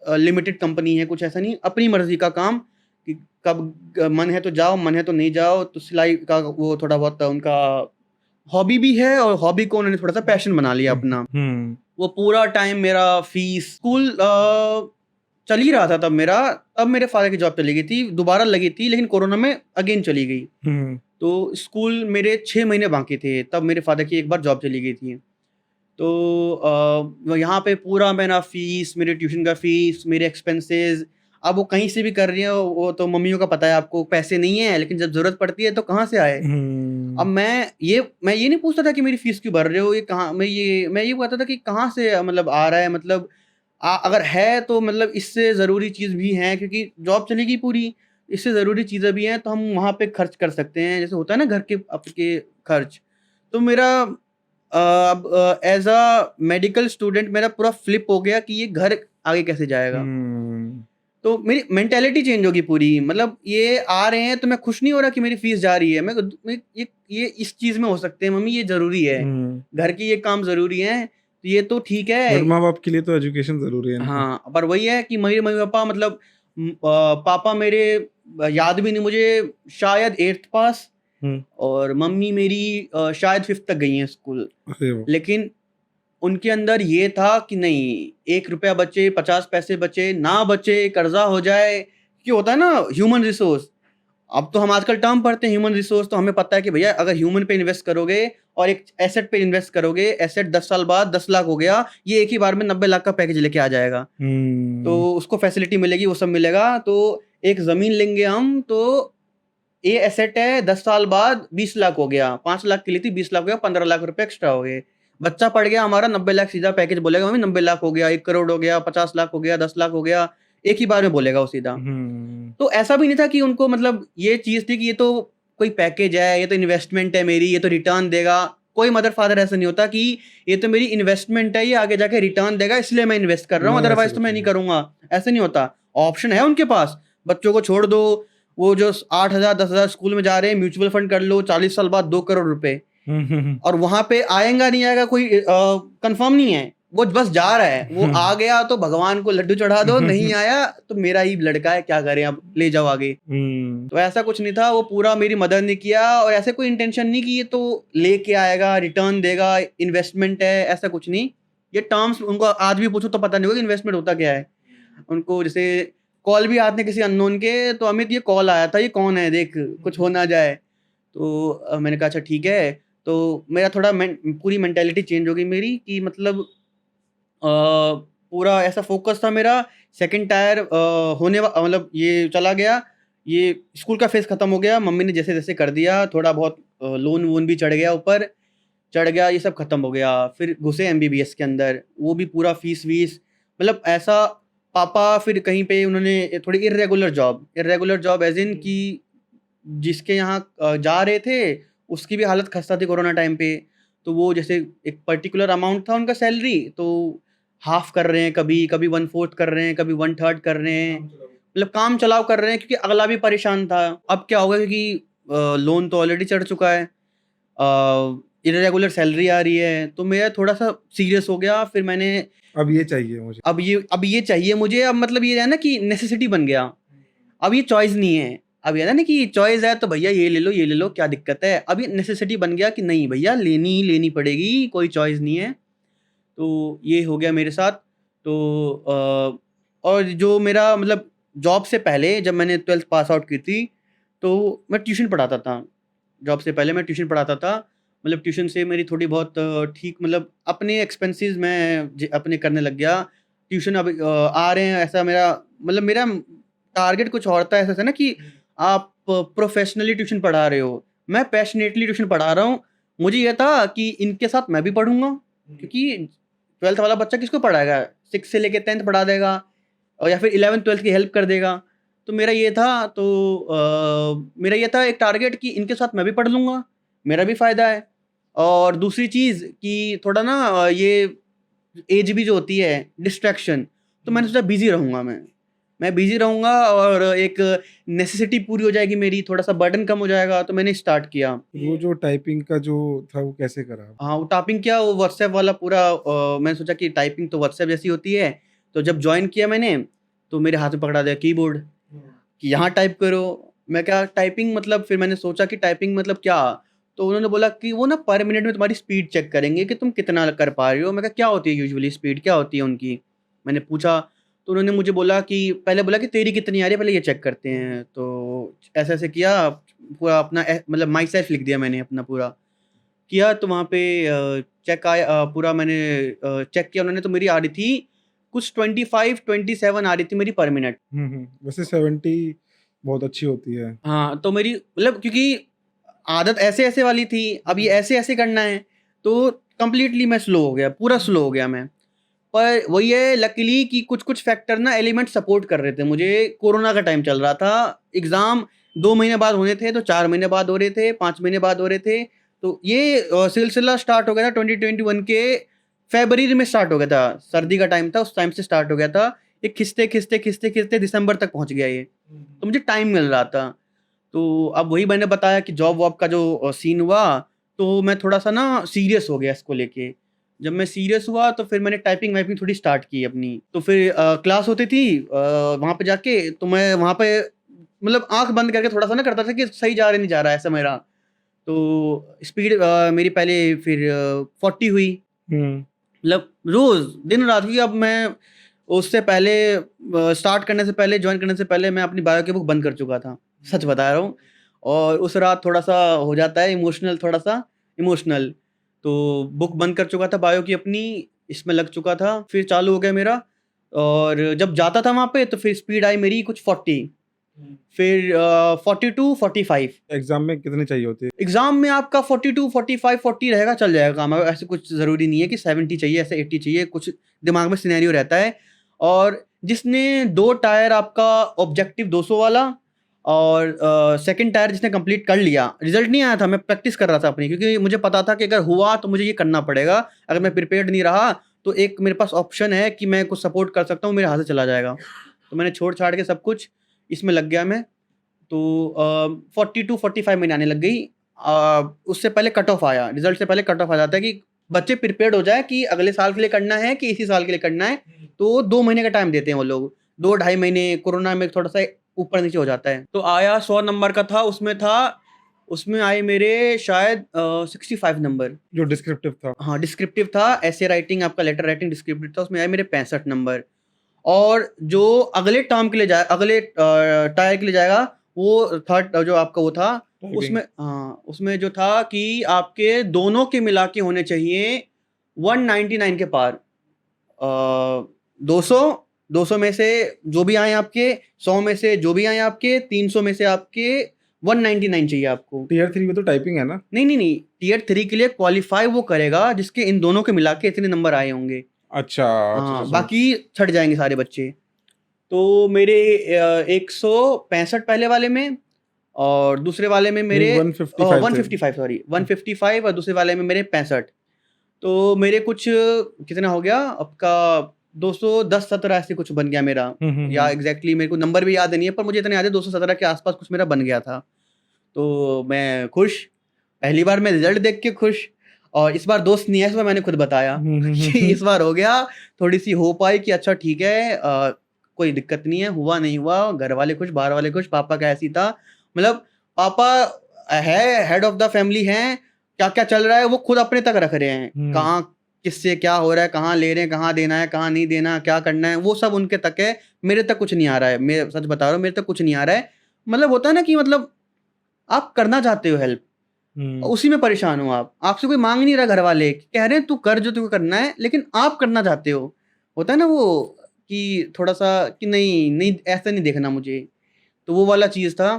लिमिटेड कंपनी है, कुछ ऐसा नहीं, अपनी मर्ज़ी का काम, कि कब मन है तो जाओ, मन है तो नहीं जाओ। तो सिलाई का वो थोड़ा बहुत उनका हॉबी भी है, और हॉबी को उन्होंने थोड़ा-सा पैशन बना लिया हुँ, अपना। हुँ, वो पूरा टाइम मेरा फ़ीस, स्कूल चल ही रहा था तब मेरा, तब मेरे फ़ादर की जॉब चली गई थी, दोबारा लगी थी, लेकिन कोरोना में अगेन चली गई। हुँ, तो स्कूल मेरे 6 महीने बाकी थे, तब मेरे फ़ादर की एक बार जॉब चली गई थी। तो वो यहाँ पे पूरा मेरा फ़ीस, मेरे ट्यूशन का फ़ीस, मेरे एक्सपेंसेस, अब वो कहीं से भी कर रही हैं, वो तो मम्मियों का पता है आपको, पैसे नहीं हैं, लेकिन जब ज़रूरत पड़ती है तो कहाँ से आए? अब हुँ, मैं ये नहीं पूछता था कि मेरी फ़ीस क्यों भर रहे हो, ये कहाँ, मैं ये कहता था कि कहाँ से मतलब आ रहा है, मतलब अगर है तो मतलब इससे ज़रूरी चीज़ भी है, क्योंकि जॉब चलेगी पूरी, इससे ज़रूरी चीज़ें भी हैं, तो हम वहाँ पे खर्च कर सकते हैं। जैसे होता है ना घर के आपके खर्च। तो मेरा अब एज़ अ मेडिकल स्टूडेंट मेरा पूरा फ्लिप हो गया कि ये घर आगे कैसे जाएगा? हुँ, तो मेरी मेंटालिटी चेंज होगी पूरी। मतलब ये आ रहे हैं तो मैं खुश नहीं हो रहा कि मेरी फ़ीस जा रही है। मैं ये ये इस चीज़ में हो सकते हैं मम्मी, ये ज़रूरी है, घर के ये काम ज़रूरी हैं, तो ये तो ठीक बट है। माँ-बाप के लिए तो एजुकेशन ज़रूरी है ना। हाँ, पर वही है कि मेरे मम्मी-पापा मतलब पापा मेरे याद भी नहीं मुझे, शायद 8th पास, हुँ, और मम्मी मेरी शायद 5th तक गई हैं स्कूल। अरे वाह! लेकिन उनके अंदर ये था कि नहीं, 1 रुपया बचे, 50 पैसे बचे, ना बचे, कर्ज़ा हो जाए, कि होता है ना ह्यूमन रिसोर्स। अब तो हम आजकल टर्म पढ़ते हैं ह्यूमन रिसोर्स, तो हमें पता है कि भैया अगर ह्यूमन पे इन्वेस्ट करोगे और एक एसेट पे इन्वेस्ट करोगे, एसेट 10 साल बाद 10 लाख हो गया, ये एक ही बार में 90 लाख का पैकेज लेके आ जाएगा। तो हुँ, उसको फैसिलिटी मिलेगी, वो सब मिलेगा। तो एक ज़मीन लेंगे हम, तो ये एसेट है, 10 साल बाद 20 लाख हो गया, 5 लाख की ली थी, 20 लाख हो गया, 15 लाख रुपए एक्स्ट्रा हो गए। बच्चा पढ़ गया हमारा, 90 लाख सीधा पैकेज बोलेगा, मम्मी 90 लाख हो गया, 1 करोड़ हो गया, 50 लाख हो गया, 10 लाख हो गया, एक ही बार में बोलेगा वो सीधा। हुँ, तो ऐसा भी नहीं था कि उनको मतलब ये चीज़ थी कि ये तो कोई पैकेज है, ये तो इन्वेस्टमेंट है मेरी, ये तो रिटर्न देगा। कोई मदर-फादर ऐसा नहीं होता कि ये तो मेरी इन्वेस्टमेंट है, ये आगे जाके रिटर्न देगा इसलिए मैं इन्वेस्ट कर रहा हूँ, नहीं ऐसा अदरवाइज़ तो कुछ मैं नहीं नहीं है। करूँगा। ऐसा नहीं होता। ऑप्शन है उनके पास, बच्चों को छोड़ दो, वो जो 8,000 10,000 स्कूल में जा रहे हैं, म्यूचुअल फंड कर लो, 40 साल बाद 2 करोड़ रुपए। हुँ, हुँ, हुँ। और वहाँ पे आएगा नहीं आएगा कोई कन्फर्म नहीं है। वो बस जा रहा है। वो आ गया तो भगवान को लड्डू चढ़ा दो, नहीं आया तो मेरा ही लड़का है, क्या करें अब, ले जाओ आगे। हुँ, तो ऐसा कुछ नहीं था, वो पूरा मेरी मदर ने किया, और ऐसे कोई इंटेंशन नहीं कि ये तो लेके आएगा, रिटर्न देगा, इन्वेस्टमेंट है, ऐसा कुछ नहीं। ये टर्म्स उनको आज भी पूछो तो पता नहीं होगा कि इन्वेस्टमेंट होता क्या है। उनको जैसे कॉल भी आते हैं किसी अननोन के, तो अमित ये कॉल आया था, ये कौन है देख, कुछ हो ना जाए। तो मैंने कहा अच्छा ठीक है। तो मेरा थोड़ा पूरी मेंटालिटी चेंज हो गई मेरी, कि मतलब पूरा ऐसा फ़ोकस था मेरा। सेकंड टायर मतलब ये चला गया, ये स्कूल का फ़ेज़ ख़त्म हो गया, मम्मी ने जैसे-जैसे कर दिया, थोड़ा बहुत लोन-वोन भी चढ़ गया ऊपर, चढ़ गया, ये सब ख़त्म हो गया। फिर घुसे एमबीबीएस के अंदर, वो भी पूरा फ़ीस-वीस, मतलब ऐसा। पापा फिर कहीं पे उन्होंने थोड़ी इर्रेगुलर जॉब ऐज़ इन कि जिसके यहाँ जा रहे थे, उसकी भी हालत खस्ता थी कोरोना टाइम पे। तो वो जैसे एक पर्टिकुलर अमाउंट था उनका सैलरी, तो हाफ़ कर रहे हैं कभी, कभी 1/4 कर रहे हैं, कभी 1/3 कर रहे हैं। मतलब काम चलाव कर रहे हैं, क्योंकि अगला भी परेशान था। अब क्या होगा, क्योंकि लोन तो ऑलरेडी चढ़ चुका है। इर्रेगुलर सैलरी आ रही है, तो मैं थोड़ा-सा सीरियस हो गया। फिर मैंने अब ये चाहिए मुझे। अब ये चाहिए मुझे, अब मतलब ये है ना कि नेसेसिटी बन गया। अब ये चॉइस नहीं है। अब ये है ना कि चॉइस है तो भैया ये ले लो, क्या दिक्कत है? अब ये नेसेसिटी बन गया कि नहीं भैया, लेनी ही लेनी पड़ेगी, कोई चॉइस नहीं है। तो ये हो गया मेरे साथ। तो और जो मेरा मतलब जॉब से पहले जब मैंने 12th पास आउट की थी, तो मैं ट्यूशन पढ़ाता था। जॉब से पहले मैं ट्यूशन पढ़ाता था। मतलब ट्यूशन से मेरी थोड़ी बहुत ठीक, मतलब अपने एक्सपेंसेस मैं अपने करने लग गया। ट्यूशन अब आ रहे हैं, ऐसा मेरा मतलब मेरा टारगेट कुछ और था। ऐसा था ना कि आप प्रोफ़ेशनली ट्यूशन पढ़ा रहे हो, मैं पैशनेटली ट्यूशन पढ़ा रहा हूँ। मुझे ये था कि इनके साथ मैं भी पढ़ूँगा, क्योंकि 12th वाला बच्चा किसको पढ़ाएगा? 6 से लेके 10th पढ़ा देगा, और या फिर 11th-12th की हेल्प कर देगा। तो मेरा ये था, तो मेरा ये था एक टारगेट कि इनके साथ मैं भी पढ़ लूँगा, मेरा भी फ़ायदा है। और दूसरी चीज़ कि थोड़ा ना ये एज भी जो होती है, डिस्ट्रैक्शन, तो मैंने सोचा बिज़ी रहूँगा मैं। मैं बिज़ी रहूँगा और एक नेसेसिटी पूरी हो जाएगी मेरी, थोड़ा-सा बर्डन कम हो जाएगा, तो मैंने स्टार्ट किया। वो जो टाइपिंग का जो था वो कैसे करा आपने? हाँ, वो टाइपिंग क्या, वो व्हाट्सएप वाला पूरा मैंने सोचा कि टाइपिंग तो व्हाट्सएप जैसी होती है, तो जब जॉइन किया मैंने, तो मेरे हाथ में पकड़ा दिया कीबोर्ड कि यहाँ टाइप करो। मैं क्या टाइपिंग मतलब, फिर मैंने सोचा कि टाइपिंग मतलब क्या? तो उन्होंने बोला कि वो ना पर मिनट में तुम्हारी स्पीड चेक करेंगे कि तुम कितना कर पा रहे हो। मैं कहा क्या होती है यूजुअली स्पीड, क्या होती है उनकी? मैंने पूछा, तो उन्होंने मुझे बोला कि पहले बोला कि तेरी कितनी आ रही है, पहले ये चेक करते हैं। तो ऐसे-ऐसे किया, पूरा अपना मतलब माई सेल्फ लिख दिया मैंने अपना पूरा। किया तो वहाँ पे चेक आया, पूरा मैंने चेक किया उन्होंने, तो मेरी आ रही थी कुछ 25-27 आ रही थी मेरी पर मिनट। हुँ, हुँ। वैसे 70 बहुत अच्छी होती है। हाँ, तो मेरी मतलब क्योंकि आदत ऐसे-ऐसे वाली थी, अब ये ऐसे-ऐसे करना है, तो कंप्लीटली मैं स्लो हो गया, पूरा स्लो हो गया मैं। पर वही है लकीली कि कुछ-कुछ फैक्टर ना एलिमेंट सपोर्ट कर रहे थे मुझे। कोरोना का टाइम चल रहा था, एग्ज़ाम 2 महीने बाद होने थे, तो 4 महीने बाद हो रहे थे, 5 महीने बाद हो रहे थे। तो ये सिलसिला स्टार्ट हो गया था 2021 के फ़रवरी में स्टार्ट हो गया था। सर्दी का टाइम था, उस टाइम से स्टार्ट हो गया था। ये खिसते-खिसते दिसंबर तक पहुँच गया ये। तो मुझे टाइम मिल रहा था। तो अब वही मैंने बताया कि जॉब वॉब का जो सीन हुआ, तो मैं थोड़ा-सा ना सीरियस हो गया इसको लेके। जब मैं सीरियस हुआ तो फिर मैंने टाइपिंग वाइपिंग थोड़ी स्टार्ट की अपनी। तो फिर क्लास होती थी वहाँ पे जाके, तो मैं वहाँ पे मतलब आँख बंद करके थोड़ा-सा ना करता था कि सही जा रहा है, नहीं जा रहा है ऐसा मेरा। तो स्पीड मेरी पहले फिर 40 हुई। हुँ। मतलब रोज़, दिन-रात, क्योंकि अब मैं उससे पहले स्टार्ट करने से पहले, जॉइन करने से पहले मैं अपनी बायो की बुक बंद कर चुका था। सच बता रहा हूँ। और उस रात थोड़ा-सा हो जाता है इमोशनल, थोड़ा-सा इमोशनल। तो बुक बंद कर चुका था बायो की अपनी, इसमें लग चुका था। फिर चालू हो गया मेरा, और जब जाता था वहाँ पे तो फिर स्पीड आई मेरी कुछ 40, फिर 42, 45। एग्ज़ाम में कितनी चाहिए होती है? एग्ज़ाम में आपका 42, 45, 40 रहेगा, चल जाएगा काम। ऐसे कुछ ज़रूरी नहीं है कि 70 चाहिए, ऐसे 80 चाहिए, कुछ दिमाग में सिनेरियो रहता है। और जिसने 2 टायर आपका ऑब्जेक्टिव 200 वाला, और सेकंड टायर जिसने कंप्लीट कर लिया, रिज़ल्ट नहीं आया था, मैं प्रैक्टिस कर रहा था अपनी, क्योंकि मुझे पता था कि अगर हुआ तो मुझे ये करना पड़ेगा। अगर मैं प्रिपेयर्ड नहीं रहा तो एक मेरे पास ऑप्शन है कि मैं कुछ सपोर्ट कर सकता हूँ, मेरे हाथ से चला जाएगा। तो मैंने छोड़-छाड़ के सब कुछ इसमें लग गया मैं। तो 42-45 में आने लग गई। उससे पहले कट ऑफ आया, रिज़ल्ट से पहले कट ऑफ आ जाता है कि बच्चे प्रिपेयर्ड हो जाएँ कि अगले साल के लिए करना है कि इसी साल के लिए करना है। तो 2 महीने का टाइम देते हैं वो लोग, 2 ढाई महीने, कोरोना में थोड़ा-सा ऊपर-नीचे हो जाता है। तो आया 100 नंबर का था, उसमें आए मेरे शायद 65 नंबर। जो डिस्क्रिप्टिव था। हाँ, डिस्क्रिप्टिव था, एसे राइटिंग, आपका लेटर राइटिंग डिस्क्रिप्टिव था, उसमें आए मेरे 65 नंबर। और जो अगले टर्म के लिए अगले टायर के लिए जाएगा, वो थर्ड जो आपका वो था, टाइपिंग। उसमें हाँ, उसमें जो था कि आपके दोनों के मिला के होने चाहिए 199 के पार। 200, 200 में से जो भी आए आपके, 100 में से जो भी आए आपके, 300 में से आपके 199 चाहिए आपको। टियर 3 में तो टाइपिंग है ना? नहीं, टियर 3 के लिए क्वालीफाई वो करेगा जिसके इन दोनों के मिला के इतने नंबर आए होंगे। अच्छा, अच्छा, हाँ, समझ। बाकी छँट जाएँगे सारे बच्चे। तो मेरे 165 पहले वाले में, और दूसरे वाले में नहीं, मेरे 155 थे। 155, सॉरी 155, और दूसरे वाले में मेरे 65। तो मेरे कुछ कितना हो गया आपका, 210-17 ऐसे कुछ बन गया मेरा। हुँ, हुँ, या हुँ। एग्ज़ैक्टली मेरे को नंबर भी याद नहीं है, पर मुझे इतना याद है 217 के आस-पास कुछ मेरा बन गया था। तो मैं खुश, पहली बार मैं रिज़ल्ट देख के खुश। और इस बार दोस्त नहीं है, इस बार मैंने खुद बताया हुँ, हुँ, हुँ, कि हुँ। इस बार हो गया, थोड़ी-सी होप आई कि अच्छा ठीक है, कोई दिक्कत नहीं है, हुआ नहीं हुआ, घर वाले खुश, बाहर वाले खुश। पापा का ऐसे ही था, मतलब पापा है, हेड ऑफ़ द फैमिली हैं, क्या-क्या चल रहा है वो खुद अपने तक रख रहे हैं। हुँ। कहाँ किससे क्या हो रहा है, कहाँ ले रहे हैं, कहाँ देना है, कहाँ नहीं देना, क्या करना है, वो सब उनके तक है, मेरे तक कुछ नहीं आ रहा है। मैं सच बता रहा हूँ, मेरे तक कुछ नहीं आ रहा है। मतलब होता है ना कि मतलब आप करना चाहते हो हेल्प, हुँ। उसी में परेशान हो आप। आपसे कोई माँग नहीं रहा घर वाले, कह रहे हैं तू कर जो तेरे को करना है, लेकिन आप करना चाहते हो। होता है ना वो कि थोड़ा-सा कि नहीं, नहीं ऐसा नहीं देखना मुझे, तो वो वाला चीज़ था।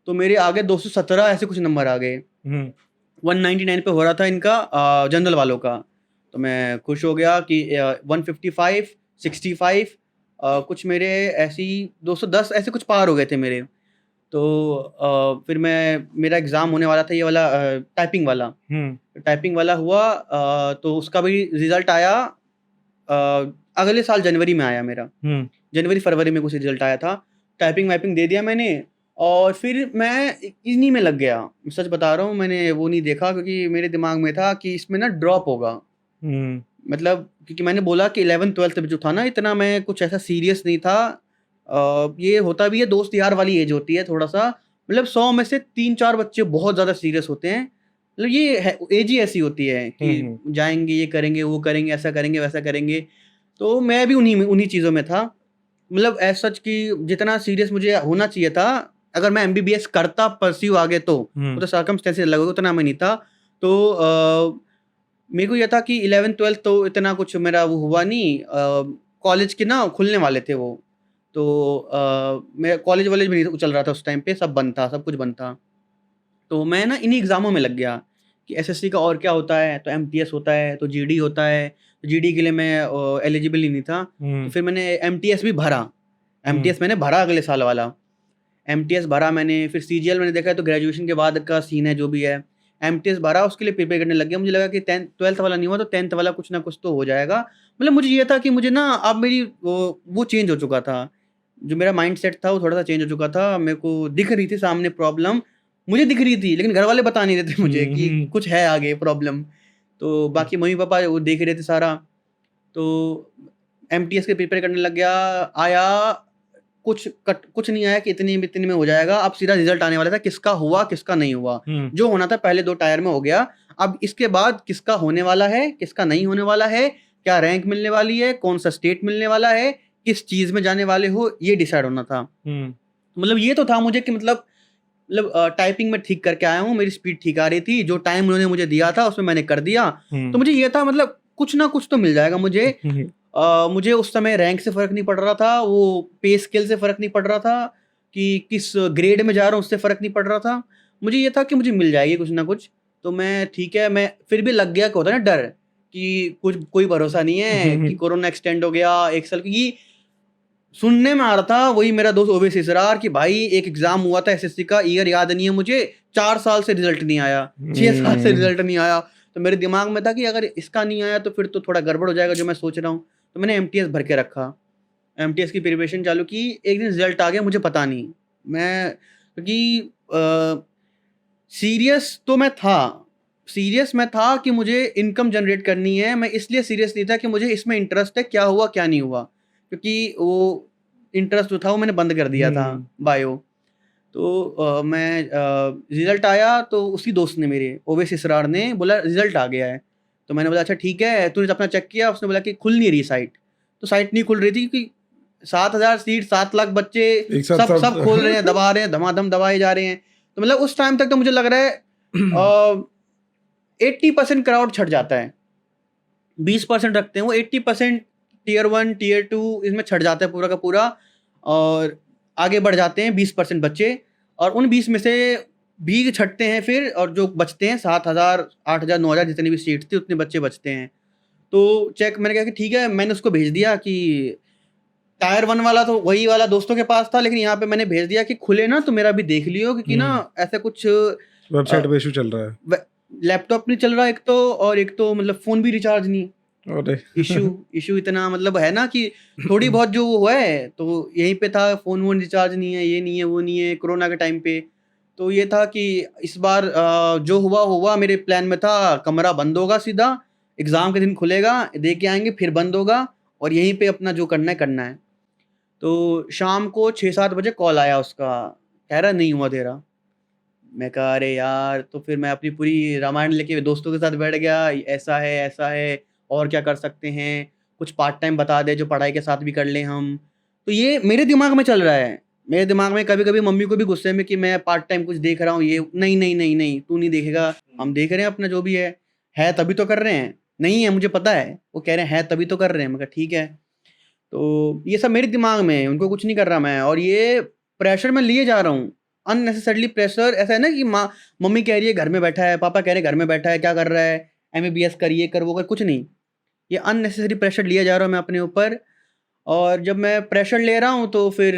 तो मेरे आ गए 217 ऐसे कुछ नंबर आ गए। हुँ। 199 पे हो रहा था इनका जनरल वालों का। तो मैं खुश हो गया कि 155, 65, कुछ मेरे ऐसे ही 210 ऐसे कुछ पार हो गए थे मेरे। तो फिर मेरा एग्ज़ाम होने वाला था, ये वाला टाइपिंग वाला। हुँ। टाइपिंग वाला हुआ, तो उसका भी रिज़ल्ट आया अगले साल जनवरी में आया मेरा। हुँ। जनवरी-फरवरी में कुछ रिज़ल्ट आया था। टाइपिंग-वाइपिंग दे दिया मैंने, और फिर मैं इन्हीं में लग गया। सच बता रहा हूँ, मैंने वो नहीं देखा, क्योंकि मेरे दिमाग में था कि इसमें ना ड्रॉप होगा। हुँ। मतलब क्योंकि मैंने बोला कि 11th-12th में जो था ना, इतना मैं कुछ ऐसा सीरियस नहीं था। ये होता भी है, दोस्त यार वाली एज होती है थोड़ा-सा। मतलब 100 में से 3-4 बच्चे बहुत ज़्यादा सीरियस होते हैं। मतलब ये है, एज ही ऐसी होती है हुँ, कि हुँ। जाएँगे, ये करेंगे, वो करेंगे, ऐसा करेंगे, वैसा करेंगे। तो मैं भी उन्हीं चीज़ों में था। मतलब एज़ सच कि जितना सीरियस मुझे होना चाहिए था, अगर मैं एमबीबीएस करता परस्यू आगे तो हुँ। तो सर्कमस्टेंसेस अलग होगा, उतना मैं नहीं था। तो मेरे को ये था कि 11th-12th तो इतना कुछ मेरा वो हुआ नहीं। कॉलेज के ना खुलने वाले थे वो। तो मैं कॉलेज-वॉलेज भी नहीं चल रहा था उस टाइम पे, सब बंद था, सब कुछ बंद था। तो मैं ना इन्हीं एग्ज़ामों में लग गया कि एसएससी का और क्या होता है, तो एमटीएस होता है, तो जीडी होता है। तो जीडी के लिए मैं एलिजिबल ही नहीं था। तो हुँ। फिर मैंने एमटीएस भी भरा। हुँ। एमटीएस मैंने भरा अगले साल वाला। एमटीएस भरा मैंने, फिर सीजीएल मैंने देखा है, तो ग्रेजुएशन के बाद का सीन है जो भी है। एमटीएस भरा, उसके लिए प्रिपेयर करने लग गया। मुझे लगा कि 10th 12th वाला नहीं हुआ तो 10th वाला कुछ ना कुछ तो हो जाएगा। मतलब मुझे ये था कि मुझे ना अब मेरी वो चेंज हो चुका था। जो मेरा माइंडसेट था वो थोड़ा-सा चेंज हो चुका था। मेरे को दिख रही थी सामने प्रॉब्लम, मुझे दिख रही थी, लेकिन घर वाले बता नहीं रहे थे मुझे कि हुँ। कुछ है आगे प्रॉब्लम। तो बाकी मम्मी-पापा वो देख रहे थे सारा। तो एमटीएस के प्रिपेयर करने लग गया, आया कुछ नहीं आया कि इतने में हो जाएगा। अब सीधा रिजल्ट आने वाला था, किसका हुआ, किसका नहीं हुआ। हुँ। जो होना था पहले 2 टायर में हो गया। अब इसके बाद किसका होने वाला है, किसका नहीं होने वाला है, क्या रैंक मिलने वाली है, कौन-सा स्टेट मिलने वाला है, किस चीज़ में जाने वाले हो, ये डिसाइड होना था। हुँ। मतलब ये तो था मुझे कि टाइपिंग में ठीक करके आया हूँ, मेरी स्पीड ठीक आ रही थी, जो टाइम उन्होंने मुझे दिया था उसमें मैंने कर दिया। तो हुँ। मुझे ये था मतलब कुछ ना कुछ तो मिल जाएगा मुझे। हुँ, हुँ। मुझे उस समय रैंक से फ़र्क नहीं पड़ रहा था, वो पे स्केल से फ़र्क नहीं पड़ रहा था कि किस ग्रेड में जा रहा हूँ उससे फ़र्क नहीं पड़ रहा था। मुझे ये था कि मुझे मिल जाएगी कुछ ना कुछ, तो मैं ठीक है, मैं फिर भी लग गया कि होता है ना डर कि कुछ कोई भरोसा नहीं है कि कोरोना एक्सटेंड हो गया 1 साल की। सुनने में आ रहा था वही मेरा दोस्त ओवैसी इसरार कि भाई एक एग्ज़ाम हुआ था एसएससी का, ईयर याद नहीं है मुझे, 4 साल से रिज़ल्ट नहीं आया, 6 साल से हुँ। रिज़ल्ट नहीं आया। तो मेरे दिमाग में था कि अगर इसका नहीं आया तो फिर तो थोड़ा गड़बड़ हो जाएगा जो मैं सोच रहा हूँ। तो मैंने एमटीएस भर के रखा, एमटीएस की प्रिपरेशन चालू की, एक दिन रिज़ल्ट आ गया मुझे पता नहीं। मैं क्योंकि सीरियस तो मैं था, सीरियस मैं था कि मुझे इनकम जनरेट करनी है, मैं इसलिए सीरियस नहीं था कि मुझे इसमें इंटरेस्ट है, क्या हुआ, क्या नहीं हुआ। क्योंकि वो इंटरेस्ट जो था वो मैंने बंद कर दिया था हुँ। बायो। तो रिज़ल्ट आया तो उसी दोस्त ने मेरे ओवैसी इसरार ने बोला रिज़ल्ट आ गया है। तो मैंने बोला अच्छा ठीक है, तूने अपना चेक किया? उसने बोला कि खुल नहीं रही साइट। तो साइट नहीं खुल रही थी क्योंकि 7,000 सीट, 7 लाख बच्चे, एक साथ सब सब सब खोल रहे हैं, दबा रहे हैं, धमाधम दबाए जा रहे हैं। तो मतलब उस टाइम तक तो मुझे लग रहा है अ, 80% क्राउड छँट जाता है। 20% रखते हैं वो, 80% टियर 1, टियर 2 इसमें छँट जाता है पूरा का पूरा और आगे बढ़ जाते हैं 20% बच्चे और उन 20 में से भी छँटते हैं फिर और जो बचते हैं 7,000, 8,000, 9,000 जितनी भी सीट थी उतने बच्चे बचते हैं। तो चेक मैंने कहा कि ठीक है, मैंने उसको भेज दिया कि टायर 1 वाला तो वही वाला दोस्तों के पास था, लेकिन यहाँ पे मैंने भेज दिया कि खुले ना तो मेरा भी देख लियो क्योंकि ना हुँ। ऐसा कुछ वेबसाइट पे इश्यू चल रहा है। व लैपटॉप नहीं चल रहा एक तो और एक तो मतलब फ़ोन भी रिचार्ज नहीं। अरे! इश्यू इश्यू इतना मतलब है ना कि थोड़ी बहुत जो वो है, तो यहीं पे था फ़ोन-वोन रिचार्ज नहीं है, ये नहीं है, वो नहीं है, कोरोना के टाइम पे। तो ये था कि इस बार जो हुआ मेरे प्लान में था कमरा बंद होगा सीधा, एग्ज़ाम के दिन खुलेगा, दे के आएँगे, फिर बंद होगा और यहीं पे अपना जो करना है, करना है। तो शाम को 6-7 बजे कॉल आया उसका, कह रहा नहीं हुआ तेरा। मैं कहा अरे यार! तो फिर मैं अपनी पूरी रामायण लेके दोस्तों के साथ बैठ गया, ऐसा है और क्या कर सकते हैं? कुछ पार्ट टाइम बता दे जो पढ़ाई के साथ भी कर लें हम। तो ये मेरे दिमाग में चल रहा है। मेरे दिमाग में कभी-कभी मम्मी को भी गुस्से में कि मैं पार्ट टाइम कुछ देख रहा हूँ ये नहीं, तू नहीं देखेगा, हम देख रहे हैं अपना जो भी है तभी तो कर रहे हैं। नहीं है मुझे पता है, वो कह रहे हैं है तभी तो कर रहे हैं। मैं कहा ठीक है। तो ये सब मेरे दिमाग में है, उनको कुछ नहीं कर रहा मैं और ये प्रेशर मैं लिए जा रहा हूँ। अननेसेसरीली प्रेशर ऐसा है ना कि मम्मी कह रही है घर में बैठा है, पापा कह रहे हैं घर में बैठा है, क्या कर रहा है? एमबीबीएस कर, ये कर, वो कर, कुछ नहीं। ये अननेसेसरी प्रेशर लिया जा रहा हूँ मैं अपने ऊपर और जब मैं प्रेशर ले रहा हूँ तो फिर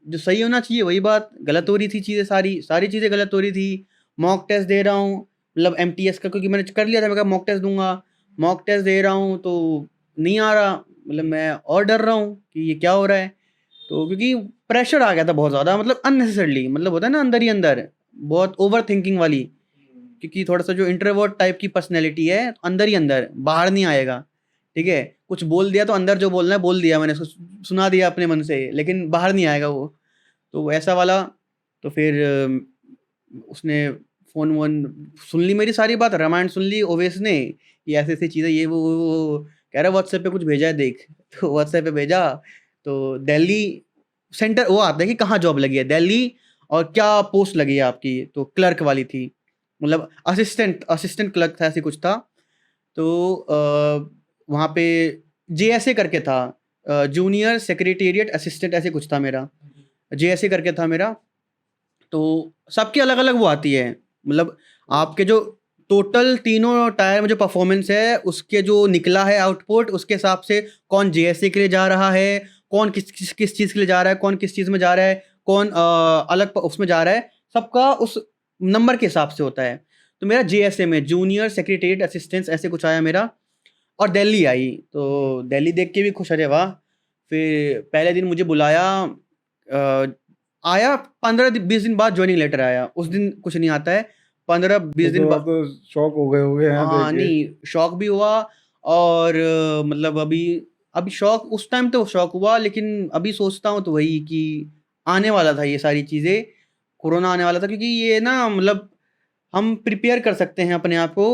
जो सही होना चाहिए वही बात गलत हो रही थी चीज़ें सारी चीज़ें गलत हो रही थी। मॉक टेस्ट दे रहा हूँ मतलब एमटीएस का क्योंकि मैंने कर लिया था, मैं कहा मॉक टेस्ट दूँगा। मॉक टेस्ट दे रहा हूँ तो नहीं आ रहा, मतलब मैं और डर रहा हूँ कि ये क्या हो रहा है? तो क्योंकि प्रेशर आ गया था बहुत ज़्यादा मतलब अननेसेसरीली मतलब होता है ना अंदर ही अंदर, बहुत ओवरथिंकिंग वाली। क्योंकि थोड़ा-सा जो इंट्रोवर्ट टाइप की पर्सनैलिटी है, अंदर ही अंदर, बाहर नहीं आएगा, ठीक है? कुछ बोल दिया तो अंदर जो बोलना है बोल दिया मैंने, सुना दिया अपने मन से, लेकिन बाहर नहीं आएगा वो। तो ऐसा वाला, तो फिर उसने फ़ोन-वोन सुन ली मेरी सारी बात, रामायण सुन ली ओवेस ने, कि ऐसी-ऐसी चीज़ें ये वो। कह रहा है व्हाट्सएप पे कुछ भेजा है देख। तो व्हाट्सएप पे भेजा, तो दिल्ली सेंटर वो आता है कि कहाँ जॉब लगी है, दिल्ली और क्या पोस्ट लगी है आपकी? तो क्लर्क वाली थी। मतलब असिस्टेंट क्लर्क था ऐसे कुछ था। तो वहाँ पे जेएसए करके था, जूनियर सेक्रेटेरिएट असिस्टेंट ऐसे कुछ था मेरा, जेएसए करके था मेरा। तो सबकी अलग-अलग वो आती है, मतलब आपके जो टोटल तीनों टायर में जो परफ़ॉर्मेंस है, उसके जो निकला है आउटपुट, उसके हिसाब से कौन जेएसए के लिए जा रहा है, कौन किस चीज़ के लिए जा रहा है, कौन किस चीज़ में जा रहा है, कौन अलग उसमें जा रहा है, सबका उस नंबर के हिसाब से होता है। तो मेरा जेएसए में जूनियर सेक्रेटेरिएट असिस्टेंस ऐसे कुछ आया मेरा और दिल्ली आई, तो दिल्ली देख के भी खुश, अरे वाह! फिर पहले दिन मुझे बुलाया आया 15-20 दिन बाद जॉइनिंग लेटर आया, उस दिन कुछ नहीं आता है, 15-20 दिन तो आप बाद। तो शॉक हो गए होगे यहाँ देख हाँ, के। नहीं शॉक भी हुआ, और मतलब अभी अभी शॉक, उस टाइम तो शॉक हुआ, लेकिन अभी सोचता हूँ तो वही कि आने वाला था ये सारी चीज़ें, कोरोना आने वाला था, क्योंकि ये ना मतलब हम प्रिपेयर कर सकते हैं अपने आप को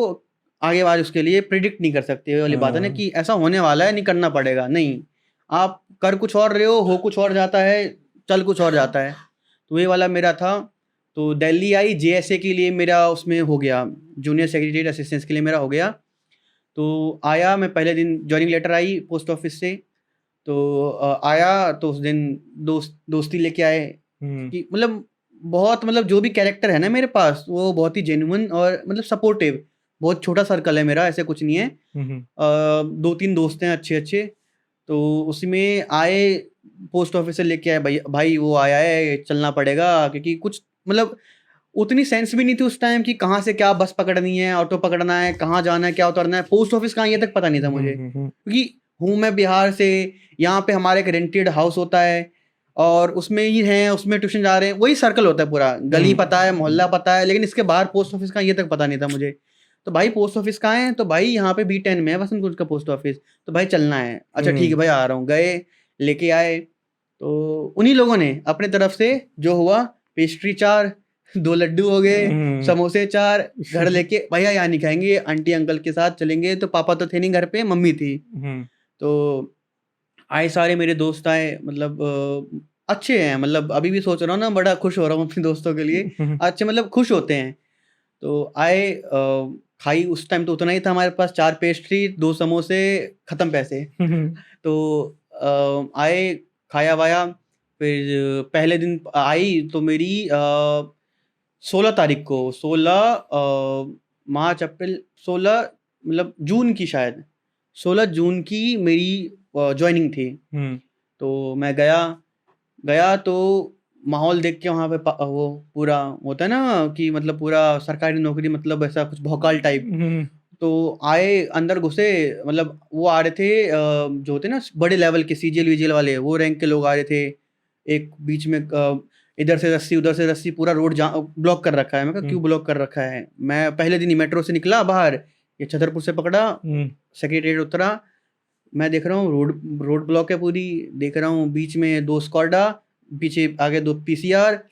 आगे वाले उसके लिए, प्रिडिक्ट नहीं कर सकते, ये वाली बात है ना हाँ। कि ऐसा होने वाला है, नहीं करना पड़ेगा, नहीं, आप कर कुछ और रहे हो कुछ और जाता है, चल कुछ और जाता है। तो ये वाला मेरा था। तो दिल्ली आई जेएसए के लिए, मेरा उसमें हो गया, जूनियर सेक्रेटरी असिस्टेंस के लिए मेरा हो गया। तो आया, मैं पहले दिन जॉइनिंग लेटर आई पोस्ट ऑफिस से, तो आया तो उस दिन दोस्ती लेके आए, हुँ, कि मतलब बहुत, मतलब जो भी कैरेक्टर है ना मेरे पास, वो बहुत ही जेन्युइन और मतलब सपोर्टिव, बहुत छोटा सर्कल है मेरा, ऐसे कुछ नहीं है। हुँ, हुँ, 2-3 दोस्त हैं अच्छे-अच्छे, तो उसमें आए, पोस्ट ऑफिस से लेके आए, भाई भाई वो आया है, चलना पड़ेगा, क्योंकि कुछ मतलब उतनी सेंस भी नहीं थी उस टाइम कि कहाँ से क्या बस पकड़नी है, ऑटो पकड़ना है, कहाँ जाना है, क्या उतरना है, पोस्ट ऑफिस कहाँ है, ये तक पता नहीं था हुँ, मुझे। हुँ, हुँ, क्योंकि हूँ मैं बिहार से, यहाँ पे हमारा एक रेंटेड हाउस होता है, और उसमें ही हैं, उसमें ट्यूशन जा रहे हैं, वही सर्कल होता है पूरा, गली पता है, मोहल्ला पता है, लेकिन इसके बाहर पोस्ट ऑफिस कहाँ है, ये तक पता नहीं था मुझे। तो भाई पोस्ट ऑफिस कहाँ है? तो भाई यहाँ पे B10 में है, वसंत कुंज का पोस्ट ऑफिस। तो भाई चलना है। अच्छा ठीक है हुँ, भाई, आ रहा हूँ। गए, लेके आए, तो उन्हीं लोगों ने अपने तरफ से जो हुआ, पेस्ट्री 4, 2 लड्डू हो गए, हुँ, समोसे 4, घर लेके, भैया यहाँ नहीं खाएँगे, आंटी अंकल के साथ चलेंगे, तो पापा तो थे नहीं घर पे, मम्मी थी। हुँ, तो आए सारे मेरे दोस्त आए, मतलब अच्छे हैं, मतलब अभी भी सोच रहा हूँ ना, बड़ा खुश हो रहा हूँ अपने दोस्तों के लिए, हुँ, अच्छे मतलब खुश होते हैं। तो आए, खाई, उस टाइम तो उतना ही था हमारे पास, 4 पेस्ट्री, 2 समोसे, खत्म पैसे। तो आए, खाया-वाया, फिर पहले दिन आई तो मेरी 16 तारीख को, 16 मार्च, अप्रैल, 16 मतलब जून की शायद, 16 जून की मेरी जॉइनिंग थी। हुँ, तो मैं गया, गया तो माहौल देख के वहाँ पे वो पूरा होता है ना कि मतलब पूरा सरकारी नौकरी, मतलब ऐसा कुछ भौकाल टाइप। हुँ, तो आए, अंदर घुसे, मतलब वो आ रहे थे, जो होते हैं ना बड़े लेवल के सीजीएल-वीजीएल वाले, वो रैंक के लोग आ रहे थे। एक बीच में इधर से रस्सी, उधर से रस्सी, पूरा रोड ब्लॉक कर रखा है। मैं कहा हुँ, क्यों ब्लॉक कर रखा है? मैं पहले दिन ही मेट्रो से निकला बाहर, ये छतरपुर से पकड़ा, हुँ, सेक्रेटेरिएट उतरा, मैं देख रहा हूँ रोड रोड ब्लॉक है पूरी, देख रहा हूँ बीच में 2 स्कॉडा, पीछे आगे 2 पीसीआर,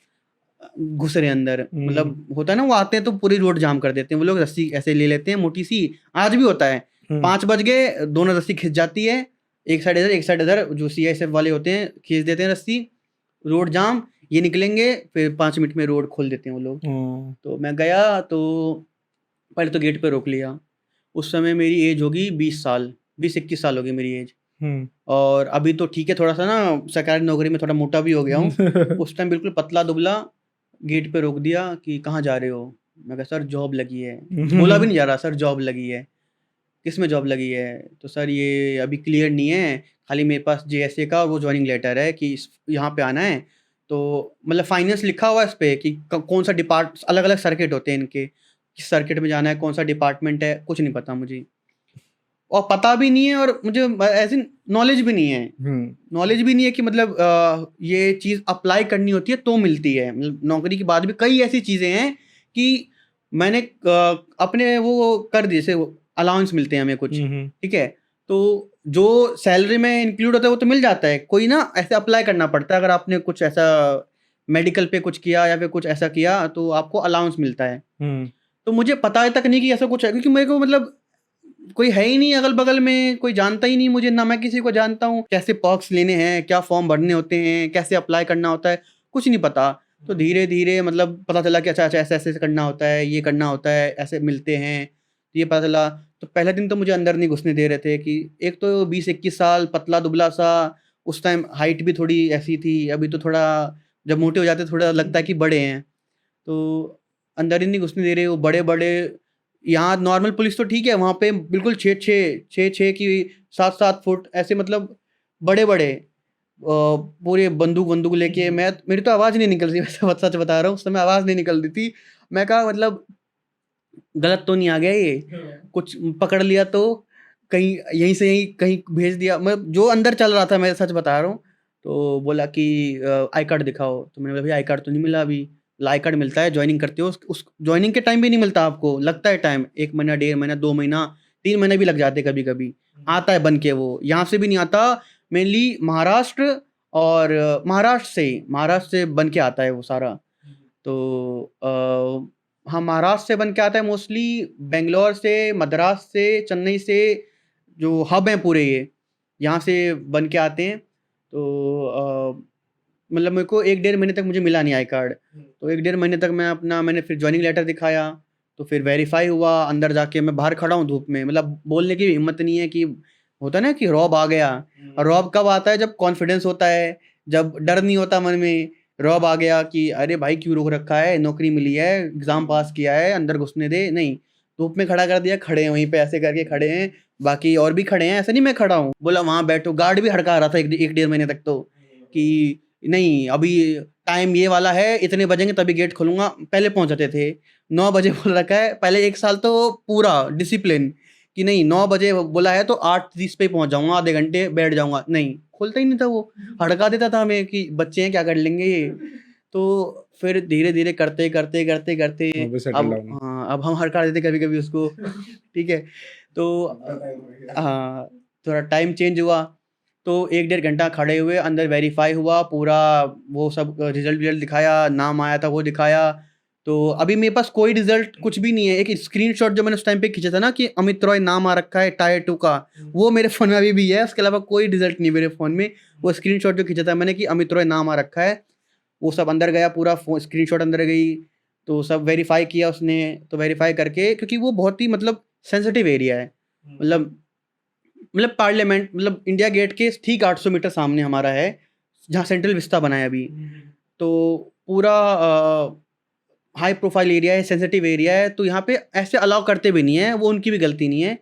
घुस रहे हैं अंदर। हुँ, मतलब होता है ना, वो आते हैं तो पूरी रोड जाम कर देते हैं वो लोग, रस्सी ऐसे ले लेते हैं मोटी सी, आज भी होता है। हुँ, 5 बज गए, दोनों रस्सी खिंच जाती है, एक साइड इधर, एक साइड इधर, जो सीआईएसएफ वाले होते हैं खींच देते हैं रस्सी, रोड जाम, ये निकलेंगे, फिर 5 मिनट में रोड खोल देते हैं वो लोग। हुँ, तो मैं गया, तो पहले तो गेट पे रोक लिया। उस समय मेरी एज होगी 20 साल, 20-21 साल होगी मेरी एज। हुँ, और अभी तो ठीक है, थोड़ा-सा ना सरकारी नौकरी में थोड़ा मोटा भी हो गया हूँ। उस टाइम बिल्कुल पतला-दुबला, गेट पे रोक दिया कि कहाँ जा रहे हो? मैं कहा सर जॉब लगी है। बोला भी नहीं जा रहा, सर जॉब लगी है। किसमें जॉब लगी है? तो सर ये अभी क्लियर नहीं है, खाली मेरे पास जेएसए का वो जॉइनिंग लेटर है कि इस यहाँ पे आना है। तो मतलब फाइनेंस लिखा हुआ है इस पे कि कौन-सा अलग-अलग सर्किट होते हैं इनके, किस सर्किट में जाना है, कौन-सा डिपार्टमेंट है, कुछ नहीं पता मुझे। और पता भी नहीं है, और मुझे ऐसी नॉलेज भी नहीं है। हुँ, नॉलेज भी नहीं है कि मतलब ये चीज़ अप्लाई करनी होती है तो मिलती है। मतलब नौकरी के बाद भी कई ऐसी चीज़ें हैं कि मैंने अपने वो कर दिए, जैसे अलाउंस मिलते हैं हमें कुछ, हुँ, हुँ, ठीक है? तो जो सैलरी में इंक्लूड होता है वो तो मिल जाता है। कोई ना ऐसे अप्लाई करना पड़ता है, अगर आपने कुछ ऐसा मेडिकल पे कुछ किया या फिर कुछ ऐसा किया तो आपको अलाउंस मिलता है। हुँ, तो मुझे पता तक नहीं कि ऐसा कुछ है, क्योंकि मेरे को मतलब कोई है ही नहीं अगल-बगल में, कोई जानता ही नहीं मुझे, ना मैं किसी को जानता हूँ। कैसे पर्क्स लेने हैं, क्या फॉर्म भरने होते हैं, कैसे अप्लाई करना होता है, कुछ नहीं पता। तो धीरे-धीरे मतलब पता चला कि अच्छा-अच्छा ऐसे-ऐसे करना होता है, ये करना होता है, ऐसे मिलते हैं, ये पता चला। तो पहले दिन तो मुझे अंदर नहीं घुसने दे रहे थे कि एक तो 20-21 साल, पतला-दुबला सा, उस टाइम हाइट भी थोड़ी ऐसी थी, अभी तो थोड़ा जब मोटे हो जाते हैं थोड़ा लगता है कि बड़े हैं। तो अंदर ही नहीं घुसने दे रहे, वो बड़े-बड़े, यहाँ नॉर्मल पुलिस तो ठीक है, वहाँ पे बिल्कुल 6-6, 6-6 की, 7-7 फुट ऐसे, मतलब बड़े-बड़े, पूरे बंदूक-वंदूक लेके, मेरी तो आवाज़ नहीं निकल रही, वैसे सच बता रहा हूँ, उस समय आवाज़ नहीं निकल रही थी। मैं कहा मतलब गलत तो नहीं आ गया ये? कुछ पकड़ लिया तो कहीं यहीं से यहीं कहीं भेज दिया। मैं जो अंदर चल रहा था, मैं सच बता रहा हूँ, तो बोला कि आई कार्ड दिखाओ, तो मैंने बोला भैया आई कार्ड तो नहीं मिला अभी। बोला आई कार्ड मिलता है, ज्वाइनिंग करते हो, उस ज्वाइनिंग के टाइम भी नहीं मिलता आपको, लगता है टाइम 1 महीना, 1.5 महीना, 2 महीना, 3 महीने भी लग जाते कभी-कभी। आता है बन के वो, यहाँ से भी नहीं आता, मेनली महाराष्ट्र और महाराष्ट्र से बन के आता है वो सारा। तो हाँ, महाराष्ट्र से बन के आता है मोस्टली, बैंगलोर से, मद्रास से, चेन्नई से, जो हब हैं पूरे ये, यहाँ से बन के आते हैं। तो मतलब मेरे को 1 डेढ़ महीने तक मुझे मिला नहीं आई कार्ड। तो 1 डेढ़ महीने तक मैंने फिर जॉइनिंग लेटर दिखाया, तो फिर वेरीफाई हुआ। अंदर जाके मैं बाहर खड़ा हूँ धूप में, मतलब बोलने की भी हिम्मत नहीं है, कि होता है ना कि रौब आ गया। और रौब कब आता है? जब कॉन्फिडेंस होता है, जब डर नहीं होता मन में। रौब आ गया कि अरे भाई क्यों रोक रखा है, नौकरी मिली है, एग्जाम पास किया है, अंदर घुसने दे। नहीं, धूप में खड़ा कर दिया, खड़े हैं वहीं पे ऐसे करके खड़े हैं, बाकी और भी खड़े हैं, ऐसा नहीं मैं खड़ा हूँ। बोला वहां बैठो, गार्ड भी हड़का रहा था 1 डेढ़ महीने तक, तो कि नहीं अभी टाइम ये वाला है, इतने बजेंगे तभी गेट खोलूंगा। पहले पहुंच जाते थे 9 बजे बोल रखा है पहले 1 साल, तो पूरा डिसिप्लिन कि नहीं 9 बजे बोला है तो 8:30 पे पहुंच जाऊंगा, आधे घंटे बैठ जाऊंगा। नहीं, खोलता ही नहीं था वो, हड़का देता था हमें कि बच्चे हैं क्या कर लेंगे ये। तो फिर धीरे धीरे करते करते करते करते वहाँ पे सेटल अब डाउन। हाँ, अब हम हड़का देते कभी कभी उसको। ठीक है, तो हाँ, थोड़ा टाइम चेंज हुआ। तो 1 डेढ़ घंटा खड़े हुए, अंदर वेरीफाई हुआ पूरा, वो सब रिजल्ट विजल्ट दिखाया, नाम आया था वो दिखाया। तो अभी मेरे पास कोई रिजल्ट कुछ भी नहीं है। एक स्क्रीनशॉट जो मैंने उस टाइम पे खींचा था ना कि अमित रॉय नाम आ रखा है टायर 2 का, वो मेरे फ़ोन में अभी भी है। उसके अलावा कोई रिजल्ट नहीं मेरे फ़ोन में। वो स्क्रीनशॉट जो खींचा था मैंने कि अमित रॉय नाम आ रखा है, वो सब अंदर गया, पूरा स्क्रीनशॉट अंदर गई। तो सब वेरीफाई किया उसने। तो वेरीफाई करके, क्योंकि वो बहुत ही मतलब सेंसिटिव एरिया है, मतलब पार्लियामेंट, मतलब इंडिया गेट के ठीक 800 मीटर सामने हमारा है, जहाँ सेंट्रल विस्ता बना है अभी। तो पूरा हाई प्रोफाइल एरिया है, सेंसिटिव एरिया है, तो यहाँ पे ऐसे अलाउ करते भी नहीं है, वो उनकी भी गलती नहीं है।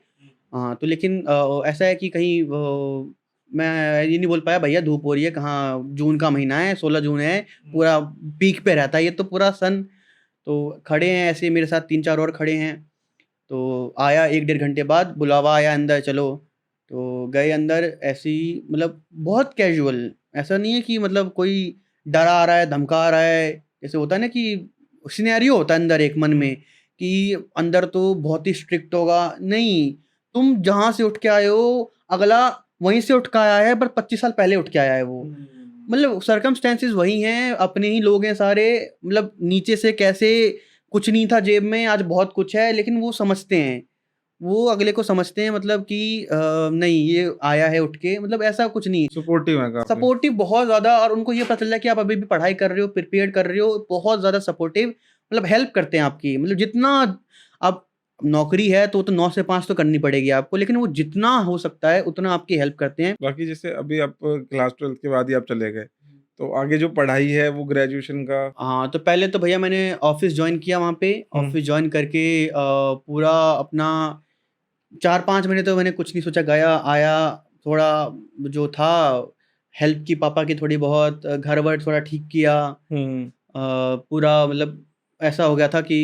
हाँ, तो लेकिन ऐसा है कि कहीं मैं ये नहीं बोल पाया भैया धूप हो रही है, कहाँ जून का महीना है, 16 जून है, पूरा पीक पे रहता है ये तो पूरा सन। तो खड़े हैं ऐसे, मेरे साथ 3-4 और खड़े हैं। तो आया 1 डेढ़ घंटे बाद बुलावा आया अंदर चलो। तो गए अंदर, ऐसे ही मतलब बहुत कैजुअल, ऐसा नहीं है कि मतलब कोई डरा रहा है, धमका रहा है। जैसे होता है ना कि सिनेरियो होता है अंदर एक मन में कि अंदर तो बहुत ही स्ट्रिक्ट होगा। नहीं, तुम जहाँ से उठ के आए हो, अगला वहीं से उठ के आया है, पर 25 साल पहले उठ के आया है वो। मतलब सर्कमस्टेंसेस वही हैं, अपने ही लोग हैं सारे। मतलब नीचे से कैसे कुछ नहीं था जेब में, आज बहुत कुछ है, लेकिन वो समझते हैं, वो अगले को समझते हैं, मतलब कि नहीं ये आया है उठ के, मतलब ऐसा कुछ नहीं। सपोर्टिव है काफ़ी। सपोर्टिव बहुत ज़्यादा, और उनको ये पता चल रहा है कि आप अभी भी पढ़ाई कर रहे हो, प्रिपेयर कर रहे हो, बहुत ज़्यादा सपोर्टिव, मतलब हेल्प करते हैं आपकी। मतलब जितना आप, नौकरी है तो 9 से 5 तो करनी पड़ेगी आपको, लेकिन वो जितना हो सकता है उतना आपकी हेल्प करते हैं। बाकी जैसे अभी आप क्लास 12th के बाद ही आप चले गए, तो आगे जो पढ़ाई है वो ग्रेजुएशन का। हाँ, तो पहले तो भैया मैंने ऑफ़िस जॉइन किया वहाँ पे। ऑफ़िस जॉइन करके पूरा अपना 4-5 महीने तो मैंने कुछ नहीं सोचा, गया, आया, थोड़ा जो था हेल्प की पापा की थोड़ी बहुत, घर-वर थोड़ा ठीक किया। हुँ, पूरा मतलब ऐसा हो गया था कि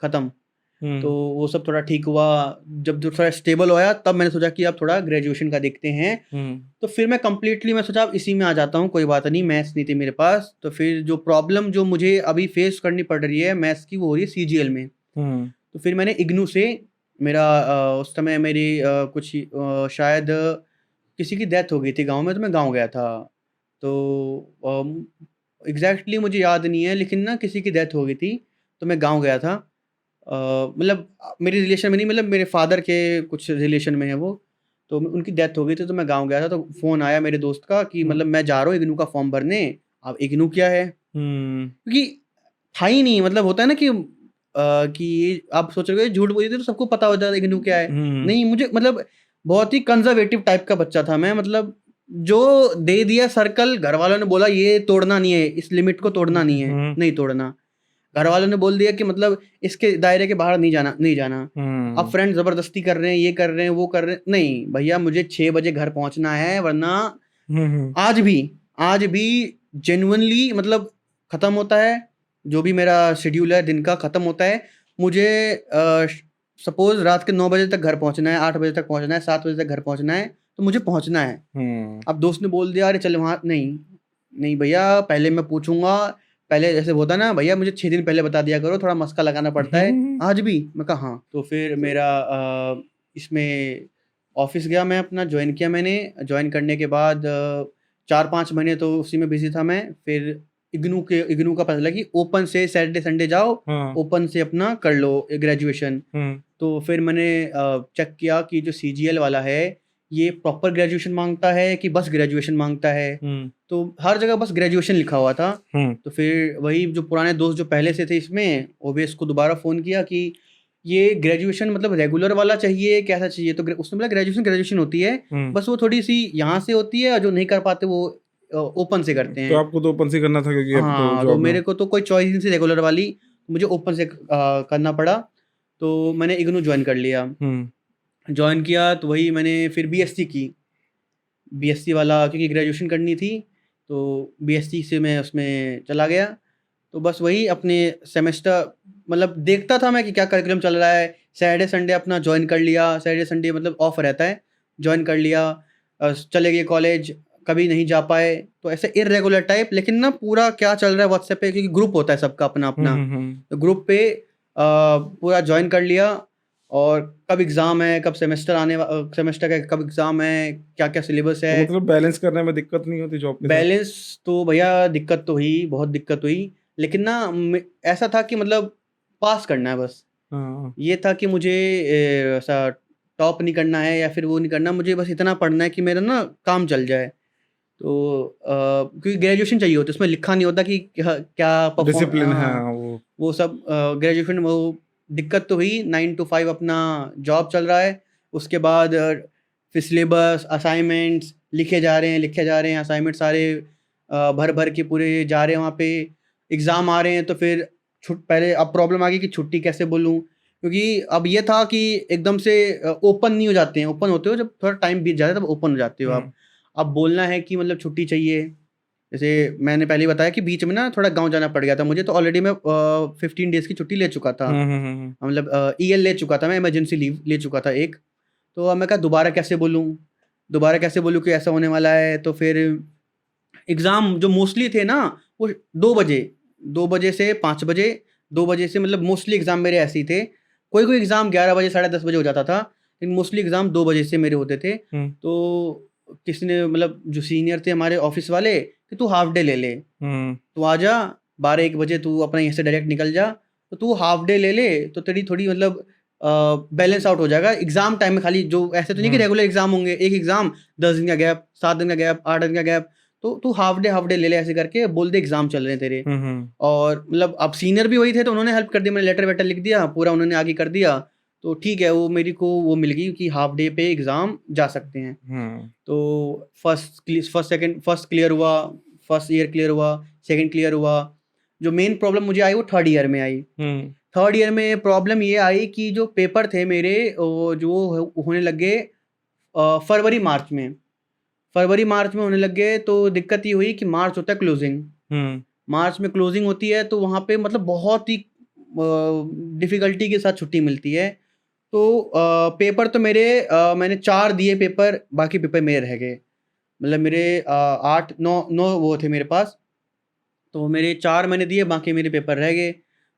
ख़त्म। तो हुँ, वो सब थोड़ा ठीक हुआ। जब जो थोड़ा स्टेबल होया, तब मैंने सोचा कि अब थोड़ा ग्रेजुएशन का देखते हैं। हुँ, तो फिर मैं कंप्लीटली मैं सोचा अब इसी में आ जाता हूँ, कोई बात नहीं, मैथ्स नहीं थी मेरे पास। तो फिर जो प्रॉब्लम जो मुझे अभी फेस करनी पड़ रही है मैथ्स की, वो हो रही है सीजीएल में। हुँ, तो फिर मैंने इग्नू से, मेरा उस समय मेरी कुछ शायद किसी की डेथ हो गई थी गाँव में, तो मैं गाँव गया था। तो एग्ज़ैक्टली मुझे याद नहीं है, लेकिन ना किसी की डेथ हो गई थी, तो मैं गाँव गया था। मतलब मेरे रिलेशन में नहीं, मतलब मेरे फ़ादर के कुछ रिलेशन में है वो। तो उनकी डेथ हो गई थी, तो मैं गाँव गया था, तो फ़ोन आया मेरे दोस्त का कि हुँ, मतलब मैं जा रहा हूँ इग्नू का फ़ॉर्म भरने। अब इग्नू क्या है? हुँ, क्योंकि था ही नहीं, मतलब होता है ना कि आप सोच रहे हो झूठ बोली थी तो सबको पता हो जाता इग्नू क्या है। हुँ, नहीं, मुझे मतलब बहुत ही कंज़र्वेटिव टाइप का बच्चा था मैं, मतलब जो दे दिया सर्कल, घरवालों ने बोला ये तोड़ना नहीं है, इस लिमिट को तोड़ना नहीं है, हुँ, नहीं तोड़ना। घरवालों ने बोल दिया कि मतलब इसके दायरे के बाहर नहीं जाना, नहीं जाना। अब हुँ, फ्रेंड ज़बरदस्ती कर रहे हैं, ये कर रहे हैं, वो कर रहे हैं, नहीं भैया मुझे 6 बजे घर पहुँचना है, वरना हुँ, हुँ, आज भी आज भी जेन्युइनली मतलब ख़त्म होता है, जो भी मेरा शेड्यूल है दिन का ख़त्म होता है। मुझे सपोज़ रात के 9 बजे तक घर पहुँचना है, 8 बजे तक पहुँचना है, 7 बजे तक घर पहुँचना है, तो मुझे पहुँचना है। हुँ, अब दोस्त ने बोल दिया अरे चल वहाँ नहीं, नहीं भैया, पहले मैं पूछूँगा, पहले जैसे होता है ना भैया मुझे 6 दिन पहले बता दिया करो, थोड़ा मस्का लगाना पड़ता है। आज भी? मैं कहा हाँ। तो फिर मेरा इसमें ऑफ़िस गया, मैं अपना जॉइन किया मैंने। जॉइन करने के बाद 4-5 महीने तो उसी में बिज़ी था मैं। फिर इग्नू का पता चला कि ओपन से सैटरडे संडे जाओ, हाँ। ओपन से अपना कर लो ग्रेजुएशन। हुँ, तो फिर मैंने चेक किया कि जो सीजीएल वाला है, ये प्रॉपर ग्रेजुएशन माँगता है कि बस ग्रेजुएशन माँगता है। हुँ, तो हर जगह बस ग्रेजुएशन लिखा हुआ था। हुँ, तो फिर वही जो पुराने दोस्त जो पहले से थे इसमें, ओवेस को दोबारा फ़ोन किया कि ये ग्रेजुएशन मतलब रेगुलर वाला चाहिए, कैसा चाहिए? तो उसने बोला ग्रेजुएशन होती है, हुँ। बस वो थोड़ी-सी यहाँ से होती है और जो नहीं कर पाते वो ओपन से करते तो हैं। आपको तो ओपन से करना था क्योंकि अभी तो हाँ, तो जॉब में हो। मेरे को तो कोई चॉइस नहीं थी रेगुलर वाली, मुझे ओपन से करना पड़ा। तो मैंने इग्नू जॉइन कर लिया। हुँ, जॉइन किया तो वही मैंने फिर बीएससी की। बीएससी वाला क्योंकि ग्रेजुएशन करनी थी, तो बीएससी से मैं उसमें चला गया। तो बस वही अपने सेमेस्टर मतलब देखता था मैं कि क्या करिकुलम चल रहा है। सैटरडे संडे अपना जॉइन कर लिया, सैटरडे संडे मतलब ऑफ रहता है, जॉइन कर लिया। चले गए कॉलेज, कभी नहीं जा पाए, तो ऐसे इर्रेगुलर टाइप। लेकिन ना पूरा क्या चल रहा है व्हाट्सएप पे, क्योंकि ग्रुप होता है सबका हुँ, अपना-अपना। हुँ, हुँ। तो ग्रुप पे पूरा जॉइन कर लिया और कब एग्ज़ाम है, कब सेमेस्टर का कब एग्ज़ाम है, क्या-क्या सिलेबस तो है। मतलब बैलेंस करने में दिक्कत नहीं होती जॉब के साथ? बैलेंस तो भैया दिक्कत तो हुई, बहुत दिक्कत हुई। लेकिन ना ऐसा था कि मतलब पास करना है बस। हाँ, ये था कि मुझे ऐसा टॉप नहीं करना है या फिर वो नहीं करना, मुझे बस इतना पढ़ना है कि मेरा ना काम चल जाए। तो क्योंकि ग्रेजुएशन चाहिए होता है, उसमें लिखा नहीं होता कि क्या डिसिप्लिन है हाँ, हाँ, वो। वो सब ग्रेजुएशन वो दिक्कत तो हुई। 9 टू 5 अपना जॉब चल रहा है। उसके बाद फिर सिलेबस, असाइनमेंट्स लिखे जा रहे हैं असाइनमेंट सारे भर-भर के पूरे जा रहे हैं वहाँ पे। एग्ज़ाम आ रहे हैं तो फिर पहले अब प्रॉब्लम आ गई कि छुट्टी कैसे बोलूँ? क्योंकि अब ये था कि एकदम से ओपन नहीं हो जाते हैं, ओपन होते हो जब थोड़ा टाइम बीत जाता है तब ओपन हो जाते हो आप। हुँ, अब बोलना है कि मतलब छुट्टी चाहिए। जैसे मैंने पहले ही बताया कि बीच में ना थोड़ा गाँव जाना पड़ गया था मुझे, तो ऑलरेडी मैं 15 डेज़ की छुट्टी ले चुका था। हुँ, हुँ, हुँ, हुँ। मतलब ईएल ले चुका था मैं, इमरजेंसी लीव ले चुका था एक। तो अब मैं कहा दोबारा कैसे बोलूँ? दोबारा कैसे बोलूँ कि ऐसा होने वाला है? तो फिर एग्ज़ाम जो मोस्टली थे ना, वो 2 बजे, 2 बजे से 5 बजे, 2 बजे से मतलब मोस्टली एग्ज़ाम मेरे ऐसे ही थे। कोई-कोई एग्ज़ाम 11 बजे, साढ़े 10 बजे हो जाता था, लेकिन मोस्टली एग्ज़ाम 2 बजे से मेरे होते थे। हुँ, तो किसी ने मतलब जो सीनियर थे हमारे ऑफ़िस वाले कि तू हाफ डे ले ले। हुँ, तू आ जा 12-1 बजे तू अपना यहीं से डायरेक्ट निकल जा। तो तू हाफ डे ले ले तो तेरी थोड़ी मतलब बैलेंस आउट हो जाएगा। एग्ज़ाम टाइम में खाली जो ऐसे तो नहीं कि हुँ, रेगुलर एग्ज़ाम होंगे। एक एग्ज़ाम 10 दिन का गैप, 7 दिन का गैप, 8 दिन का गैप। तो तू हाफ डे ले ले ऐसे करके बोल दे एग्ज़ाम चल रहे हैं तेरे। हुँ, हुँ, और मतलब अब सीनियर भी वही थे तो उन्होंने हेल्प कर दी। मैंने लेटर-वेटर लिख दिया, पूरा उन्होंने आगे कर दिया। तो ठीक है, वो मेरे को वो मिल गई कि हाफ डे पे एग्ज़ाम जा सकते हैं। हुँ, तो फर्स्ट क्लियर हुआ, फर्स्ट ईयर क्लियर हुआ, सेकंड क्लियर हुआ। जो मेन प्रॉब्लम मुझे आई वो थर्ड ईयर में आई। हुँ, थर्ड ईयर में प्रॉब्लम ये आई कि जो पेपर थे मेरे जो होने लग गए फरवरी-मार्च में। फरवरी-मार्च में होने लग गए तो दिक्कत ये हुई कि मार्च होता है क्लोजिंग। हुँ, मार्च में क्लोजिंग होती है तो वहाँ पे मतलब बहुत ही डिफ़िकल्टी के साथ छुट्टी मिलती है। तो पेपर तो मेरे मैंने 4 दिए पेपर, बाकी पेपर मेरे रह गए। मतलब मेरे 8 9 वो थे मेरे पास, तो मेरे 4 मैंने दिए, बाकी मेरे पेपर रह गए।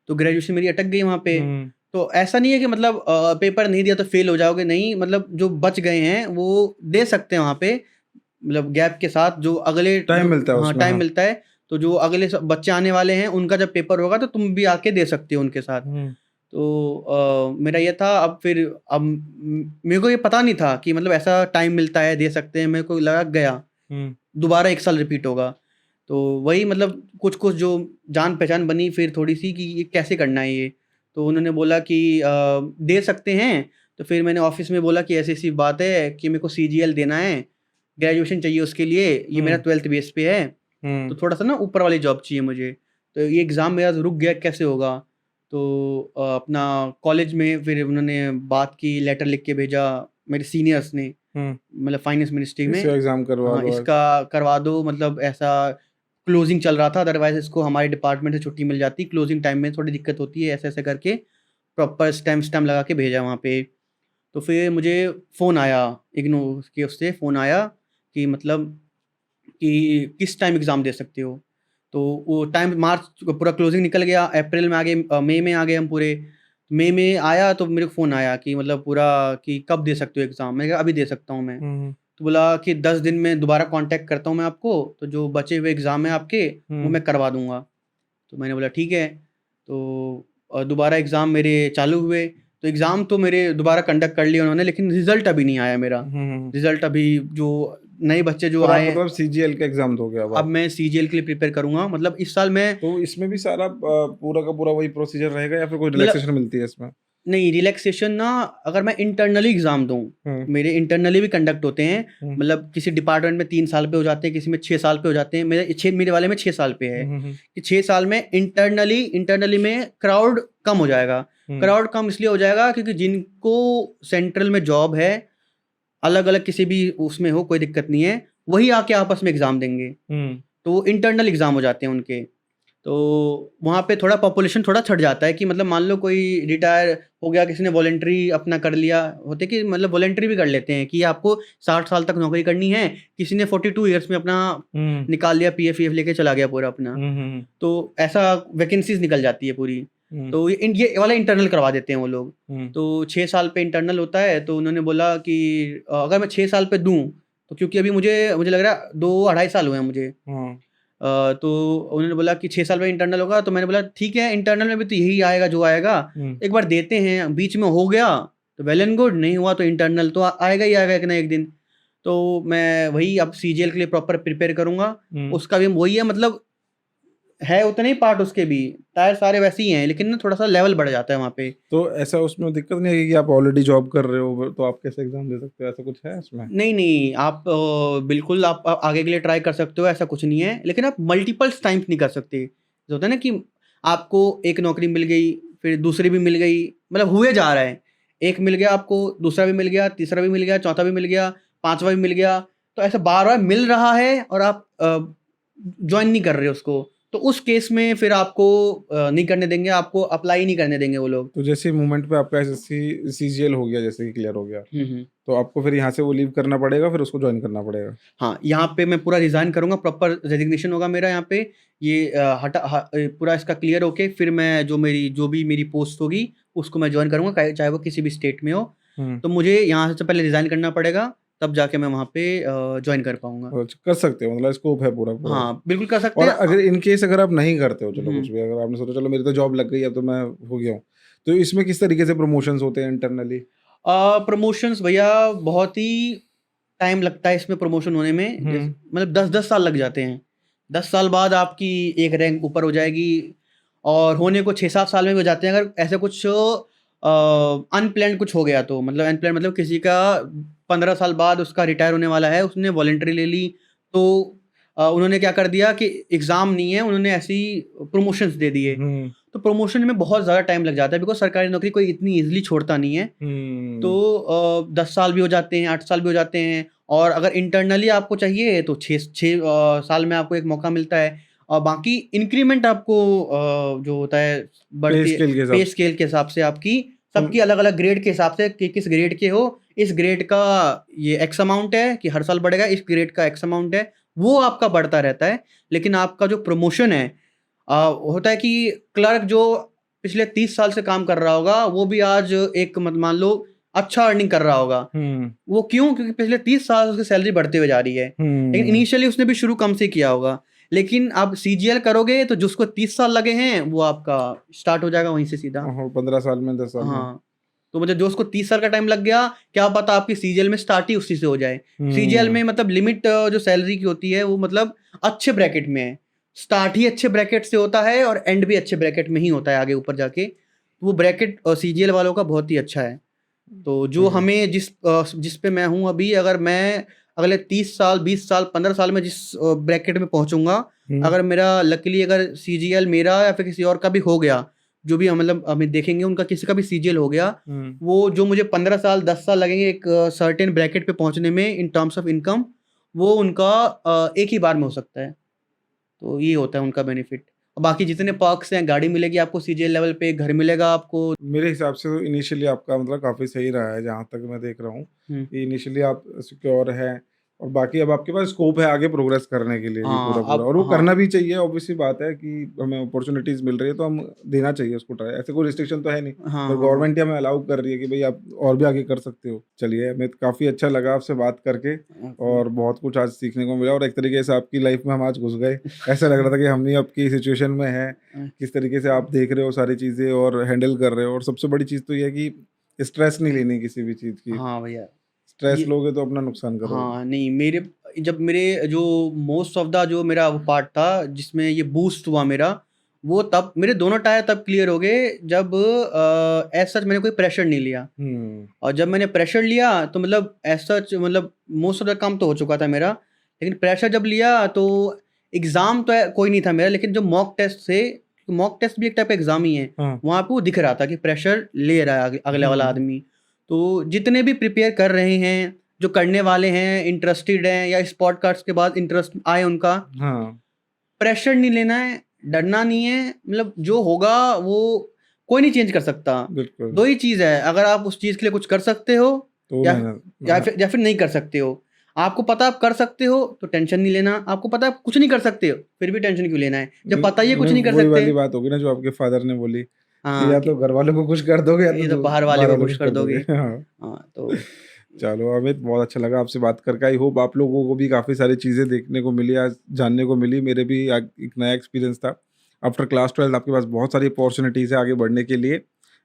तो ग्रेजुएशन मेरी अटक गई वहाँ पे। हुँ। तो ऐसा नहीं है कि मतलब पेपर नहीं दिया तो फ़ेल हो जाओगे, नहीं मतलब जो बच गए हैं वो दे सकते हैं वहाँ पे। मतलब गैप के साथ जो अगले टाइम जो मिलता है हाँ, उसमें, टाइम हाँ। मिलता है, तो जो अगले बच्चे आने वाले हैं उनका जब पेपर होगा तो तुम भी आके दे सकते हो उनके साथ। हुँ, तो मेरा ये था। अब फिर अब मेरे को ये पता नहीं था कि मतलब ऐसा टाइम मिलता है, दे सकते हैं, मेरे को लगा गया, हुँ, दोबारा 1 साल रिपीट होगा। तो वही मतलब कुछ-कुछ जो जान-पहचान बनी फिर थोड़ी-सी कि ये कैसे करना है ये? तो उन्होंने बोला कि दे सकते हैं। तो फिर मैंने ऑफ़िस में बोला कि ऐसी-ऐसी बात है कि मेरे को सीजीएल देना है, ग्रेजुएशन चाहिए उसके लिए, ये मेरा हुँ, 12th बेस पे है। तो हुँ, थोड़ा-सा ना ऊपर वाली जॉब चाहिए मुझे। तो ये एग्ज़ाम मेरा रुक गया, कैसे होगा? तो अपना कॉलेज में फिर उन्होंने बात की, लेटर लिख के भेजा मेरे सीनियर्स ने, हुँ। मतलब फाइनेंस मिनिस्ट्री में। इसका एग्ज़ाम करवा हाँ, लो आज। इसका करवा दो, मतलब ऐसा क्लोज़िंग चल रहा था, अदरवाइज़ इसको हमारे डिपार्टमेंट से छुट्टी मिल जाती। क्लोज़िंग टाइम में थोड़ी दिक्कत होती है, ऐसे-ऐसे करके प्रॉपर स्टैम्प लगा के भेजा वहाँ पे। तो फिर मुझे फ़ोन आया, इग्नू के उससे फ़ोन आया कि मतलब कि किस टाइम एग्ज़ाम दे सकते हो। तो वो टाइम मार्च पूरा क्लोजिंग निकल गया, अप्रैल में आ गए, मई में आ गए हम पूरे। मई में आया तो मेरे को फ़ोन आया कि मतलब पूरा कि कब दे सकते हो एग्ज़ाम? मैंने कहा अभी दे सकता हूँ मैं। हुँ, तो बोला कि 10 दिन में दोबारा कॉन्टैक्ट करता हूँ मैं आपको, तो जो बचे हुए एग्ज़ाम हैं आपके वो हुँ, मैं करवा दूँगा। तो मैंने बोला ठीक है। तो दोबारा एग्ज़ाम मेरे चालू हुए, तो एग्ज़ाम तो मेरे दोबारा कंडक्ट कर लिए उन्होंने, लेकिन रिज़ल्ट अभी नहीं आया मेरा। हुँ, हुँ। रिज़ल्ट अभी जो नए बच्चे जो फिर आप आए हैं, मतलब सीजीएल का एग्ज़ाम दोगे अब अब आप? मैं सीजीएल के लिए प्रिपेयर करूँगा। मतलब इस साल मैं तो इसमें भी सारा पूरा का पूरा वही प्रोसीजर रहेगा या फिर कोई मतलब रिलैक्सेशन मिलती है इसमें? नहीं, रिलैक्सेशन ना, अगर मैं इंटरनली एग्ज़ाम दूँ, हुँ, मेरे इंटरनली भी कंडक्ट होते हैं। हुँ, मतलब किसी डिपार्टमेंट में 3 साल पे हो जाते हैं, किसी में 6 साल पे हो जाते हैं। मेरे वाले में 6 साल पे है, हुँ, हुँ, हुँ, कि 6 साल में इंटरनली में क्राउड कम हो जाएगा। हुँ, क्राउड कम इसलिए हो जाएगा क्योंकि जिनको सेंट्रल में जॉब है, अलग-अलग किसी भी उसमें हो, कोई दिक्कत नहीं है, वही आके आपस में एग्ज़ाम देंगे। हुँ, तो वो इंटरनल एग्ज़ाम हो जाते हैं उनके। तो वहाँ पे थोड़ा पॉपुलेशन थोड़ा छँट जाता है कि मतलब मान लो कोई रिटायर हो गया, किसी ने वॉलंटरी अपना कर लिया, होते कि मतलब वॉलंटरी भी कर लेते हैं कि आपको 60 साल तक नौकरी करनी है, किसी ने 42 इयर्स में अपना हुँ, निकाल लिया, पीएफ-वीएफ लेके चला गया पूरा अपना। हुँ, हुँ, तो ऐसा वैकेंसीज़ निकल जाती है पूरी। हुँ, तो ये वाला इंटरनल करवा देते हैं वो लोग। हुँ, तो 6 साल पे इंटरनल होता है, तो उन्होंने बोला कि अगर मैं 6 साल पे दूँ, तो क्योंकि अभी मुझे लग रहा है 2 ढाई साल हुए हैं मुझे। हाँ, तो उन्होंने बोला कि 6 साल में इंटरनल होगा, तो मैंने बोला ठीक है, इंटरनल में भी तो यही आएगा जो आएगा, हुँ। एक बार देते हैं, बीच में हो गया तो वेल एंड गुड, नहीं हुआ तो इंटरनल तो आएगा ही आएगा एक ना एक दिन। तो मैं वही अब सीजीएल के लिए प्रॉपर प्रिपेयर करूँगा, हुँ, उसका भी वही है, मतलब है उतने ही पार्ट उसके भी, टायर सारे वैसे ही हैं, लेकिन ना थोड़ा-सा लेवल बढ़ जाता है वहाँ पे। तो ऐसा उसमें दिक्कत नहीं आएगी कि आप ऑलरेडी जॉब कर रहे हो, तो आप कैसे एग्ज़ाम दे सकते हो, ऐसा कुछ है इसमें? नहीं, नहीं, आप बिल्कुल आप आगे के लिए ट्राई कर सकते हो, ऐसा कुछ नहीं है। लेकिन आप मल्टीपल्स टाइम्स नहीं कर सकते। जो होता है ना कि आपको एक नौकरी मिल गई, फिर दूसरी भी मिल गई, मतलब हुए जा रहा है। एक मिल गया आपको, दूसरा भी मिल गया, तीसरा भी मिल गया, चौथा भी मिल गया, पाँचवाँ भी मिल गया। तो ऐसा बार-बार मिल रहा है और आप जॉइन नहीं कर रहे उसको। तो उस केस में फिर आपको नहीं करने देंगे, आपको अप्लाई नहीं करने देंगे वो लोग। तो जैसे मोमेंट पे आपका एसएससी सीजीएल हो गया, जैसे कि क्लियर हो गया, हुँ, हुँ। तो आपको फिर यहाँ से वो लीव करना पड़ेगा, फिर उसको जॉइन करना पड़ेगा? हाँ, यहाँ पे मैं पूरा रिज़ाइन करूँगा, प्रॉपर रेज़िग्नेशन होगा मेरा यहाँ पे। ये पूरा इसका क्लियर होके फिर मैं जो भी मेरी पोस्ट होगी, उसको मैं जॉइन करूँगा, चाहे वो किसी भी स्टेट में हो। हुँ, तो मुझे यहाँ से पहले रिज़ाइन करना पड़ेगा, तब जाके मैं वहाँ पे जॉइन कर पाऊँगा। अच्छा कर सकते हो, मतलब स्कोप है पूरा पूरा। हाँ, बिल्कुल कर सकते और हैं। अगर इन केस अगर आप नहीं करते हो, चलो हुँ। कुछ भी, अगर आपने सोचा चलो मेरी तो जॉब लग गई, अब तो मैं हो गया हूँ, तो इसमें किस तरीके से प्रमोशंस होते हैं इंटरनली? प्रमोशंस भैया बहुत ही टाइम लगता है इसमें प्रमोशन होने में, हुँ, मतलब 10-10 साल लग जाते हैं। 10 साल बाद आपकी एक रैंक ऊपर हो जाएगी और होने को 6-7 साल में भी हो जाते हैं, अगर ऐसा कुछ अनप्लैन्ड कुछ हो गया तो। मतलब अनप्लैन्ड मतलब किसी का 15 साल बाद उसका रिटायर होने वाला है, उसने वॉलंटरी ले ली, तो उन्होंने क्या कर दिया कि एग्ज़ाम नहीं है, उन्होंने ऐसे ही प्रमोशंस दे दिए। हुँ, तो प्रमोशन में बहुत ज़्यादा टाइम लग जाता है, बिकॉज़ सरकारी नौकरी कोई इतनी ईज़िली छोड़ता नहीं है। तो हुँ, 10 साल भी हो जाते हैं, 8 साल भी हो जाते हैं, और अगर इंटरनली आपको चाहिए तो 6 साल में आपको एक मौका मिलता है। और बाकी इंक्रीमेंट आपको जो होता है पे बढ़ती है, स्केल के हिसाब पे से। स्केल के हिसाब से आपकी, तो सबकी अलग-अलग ग्रेड के हिसाब से कि किस ग्रेड के हो, इस ग्रेड का ये एक्स अमाउंट है कि हर साल बढ़ेगा, इस ग्रेड का एक्स अमाउंट है, वो आपका बढ़ता रहता है। लेकिन आपका जो प्रमोशन है, होता है कि क्लर्क जो पिछले 30 साल से काम कर रहा होगा, वो भी आज एक मत मान लो अच्छा अर्निंग कर रहा होगा। हुँ, वो क्यों? क्योंकि पिछले 30 साल उसकी सैलरी बढ़ती हुई जा रही है। लेकिन हुँ, इनिशियली उसने भी शुरू कम से किया होगा। लेकिन आप सीजीएल करोगे तो जिसको 30 साल लगे हैं, वो आपका स्टार्ट हो जाएगा वहीं से सीधा। ओहो 15 साल में, 10 साल में। हाँ, तो मतलब जो उसको 30 साल का टाइम लग गया, क्या पता आपकी सीजीएल में स्टार्ट ही उसी से हो जाए। सीजीएल हुँ, में मतलब लिमिट जो सैलरी की होती है, वो मतलब अच्छे ब्रैकेट में है। स्टार्ट ही अच्छे ब्रैकेट से होता है और एंड भी अच्छे ब्रैकेट में ही होता है आगे ऊपर जाके। वो ब्रैकेट सीजीएल वालों का बहुत ही अच्छा है। तो जो हुँ, हमें जिस पे मैं हूँ अभी, अगर मैं अगले 30 साल, 20 साल, 15 साल में जिस ब्रैकेट में पहुँचूँगा, हुँ, अगर मेरा लकीली अगर सीजीएल मेरा या फिर किसी और का भी हो गया, जो भी मतलब हमें देखेंगे उनका किसी का भी सीजीएल हो गया, हुँ। वो जो मुझे 15 साल, 10 साल लगेंगे एक सर्टेन ब्रैकेट पे पहुँचने में इन टर्म्स ऑफ इनकम, वो उनका एक ही बार में हो सकता है। तो ये होता है उनका बेनिफिट। और बाकी जितने पर्क्स हैं, गाड़ी मिलेगी आपको सीजीएल लेवल पे, घर मिलेगा आपको। मेरे हिसाब से तो इनिशियली आपका मतलब काफ़ी सही रहा है, जहाँ तक मैं देख रहा हूँ, हुँ, कि इनिशियली आप सिक्योर हैं, और बाकी अब आपके पास स्कोप है आगे प्रोग्रेस करने के लिए भी हाँ, पूरा-पूरा, अब और वो हाँ। करना भी चाहिए, ऑब्वियस सी बात है कि हमें अपॉर्च्युनिटीज़ मिल रही है तो हम देना चाहिए उसको ट्राई। ऐसे कोई रिस्ट्रिक्शन तो है नहीं, हाँ, और हाँ, हाँ। गवर्नमेंट ही हमें अलाउ कर रही है कि भई आप और भी आगे कर सकते हो। चलिए, हमें काफ़ी अच्छा लगा आपसे बात करके, ओके। और बहुत कुछ आज सीखने को मिला, और एक तरीके से आपकी लाइफ में हम आज घुस गए। ऐसा लग रहा था कि हम ही आपकी सिचुएशन में हैं, किस तरीके से आप देख रहे हो सारी चीज़ें और हैंडल कर रहे हो, और सबसे बड़ी चीज़ तो ये है कि स्ट्रेस नहीं लेनी किसी भी चीज़ की। हाँ भैया, स्ट्रेस ये लोगे तो अपना नुकसान करोगे। हाँ, नहीं जब मेरे जो मोस्ट ऑफ द जो मेरा वो पार्ट था जिसमें ये बूस्ट हुआ मेरा, वो तब मेरे दोनों टायर तब क्लियर हो गए जब एज़ सच मैंने कोई प्रेशर नहीं लिया। हुँ। और जब मैंने प्रेशर लिया तो मतलब एज़ सच मतलब मोस्ट ऑफ द काम तो हो चुका था मेरा, लेकिन प्रेशर जब लिया तो एग्ज़ाम तो कोई नहीं था मेरा, लेकिन जो मॉक टेस्ट थे, मॉक टेस्ट भी एक टाइप का एग्ज़ाम ही है, हाँ। वहाँ पे वो दिख रहा था कि प्रेशर ले रहा है अगला वाला हुँ। आदमी। तो जितने भी प्रिपेयर कर रहे हैं, जो करने वाले हैं, इंटरेस्टेड हैं या इस पॉडकास्ट के बाद इंटरेस्ट आए उनका, हाँ, प्रेशर नहीं लेना है, डरना नहीं है, मतलब जो होगा वो कोई नहीं चेंज कर सकता। बिल्कुल। 2 ही चीज़ है, अगर आप उस चीज़ के लिए कुछ कर सकते हो तो या मेहनत या फिर नहीं कर सकते हो। आपको पता है आप कर सकते हो तो टेंशन नहीं लेना, आपको पता है आप कुछ नहीं कर सकते हो, फिर भी टेंशन क्यों लेना है? जब पता ही है कुछ नहीं, नहीं कर वही सकते। वाली बात होगी ना जो आपके फादर ने बोली कि हाँ, या कि तो घरवालों को खुश कर दोगे या तो ये तो बाहर वाले बाहर को वालों को खुश खुश कर कर दोगे। दोगे। हाँ। हाँ, तो चलो अमित, बहुत अच्छा लगा आपसे बात करके। आई होप आप लोगों को भी काफ़ी सारी चीज़ें देखने को मिली, आज जानने को मिली। मेरे भी एक नया एक्सपीरियंस था। आफ्टर क्लास 12 आपके पास बहुत सारी अपॉर्च्युनिटीज़ है आगे बढ़ने के लिए,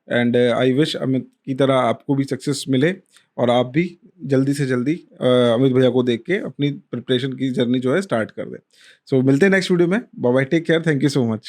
एंड आई विश अमित की तरह आपको भी सक्सेस मिले, और आप भी जल्दी से जल्दी अमित भैया को देख के अपनी प्रिपरेशन की जर्नी जो है स्टार्ट कर दें। सो मिलते हैं नेक्स्ट वीडियो में। Bye bye, take care, thank you so much.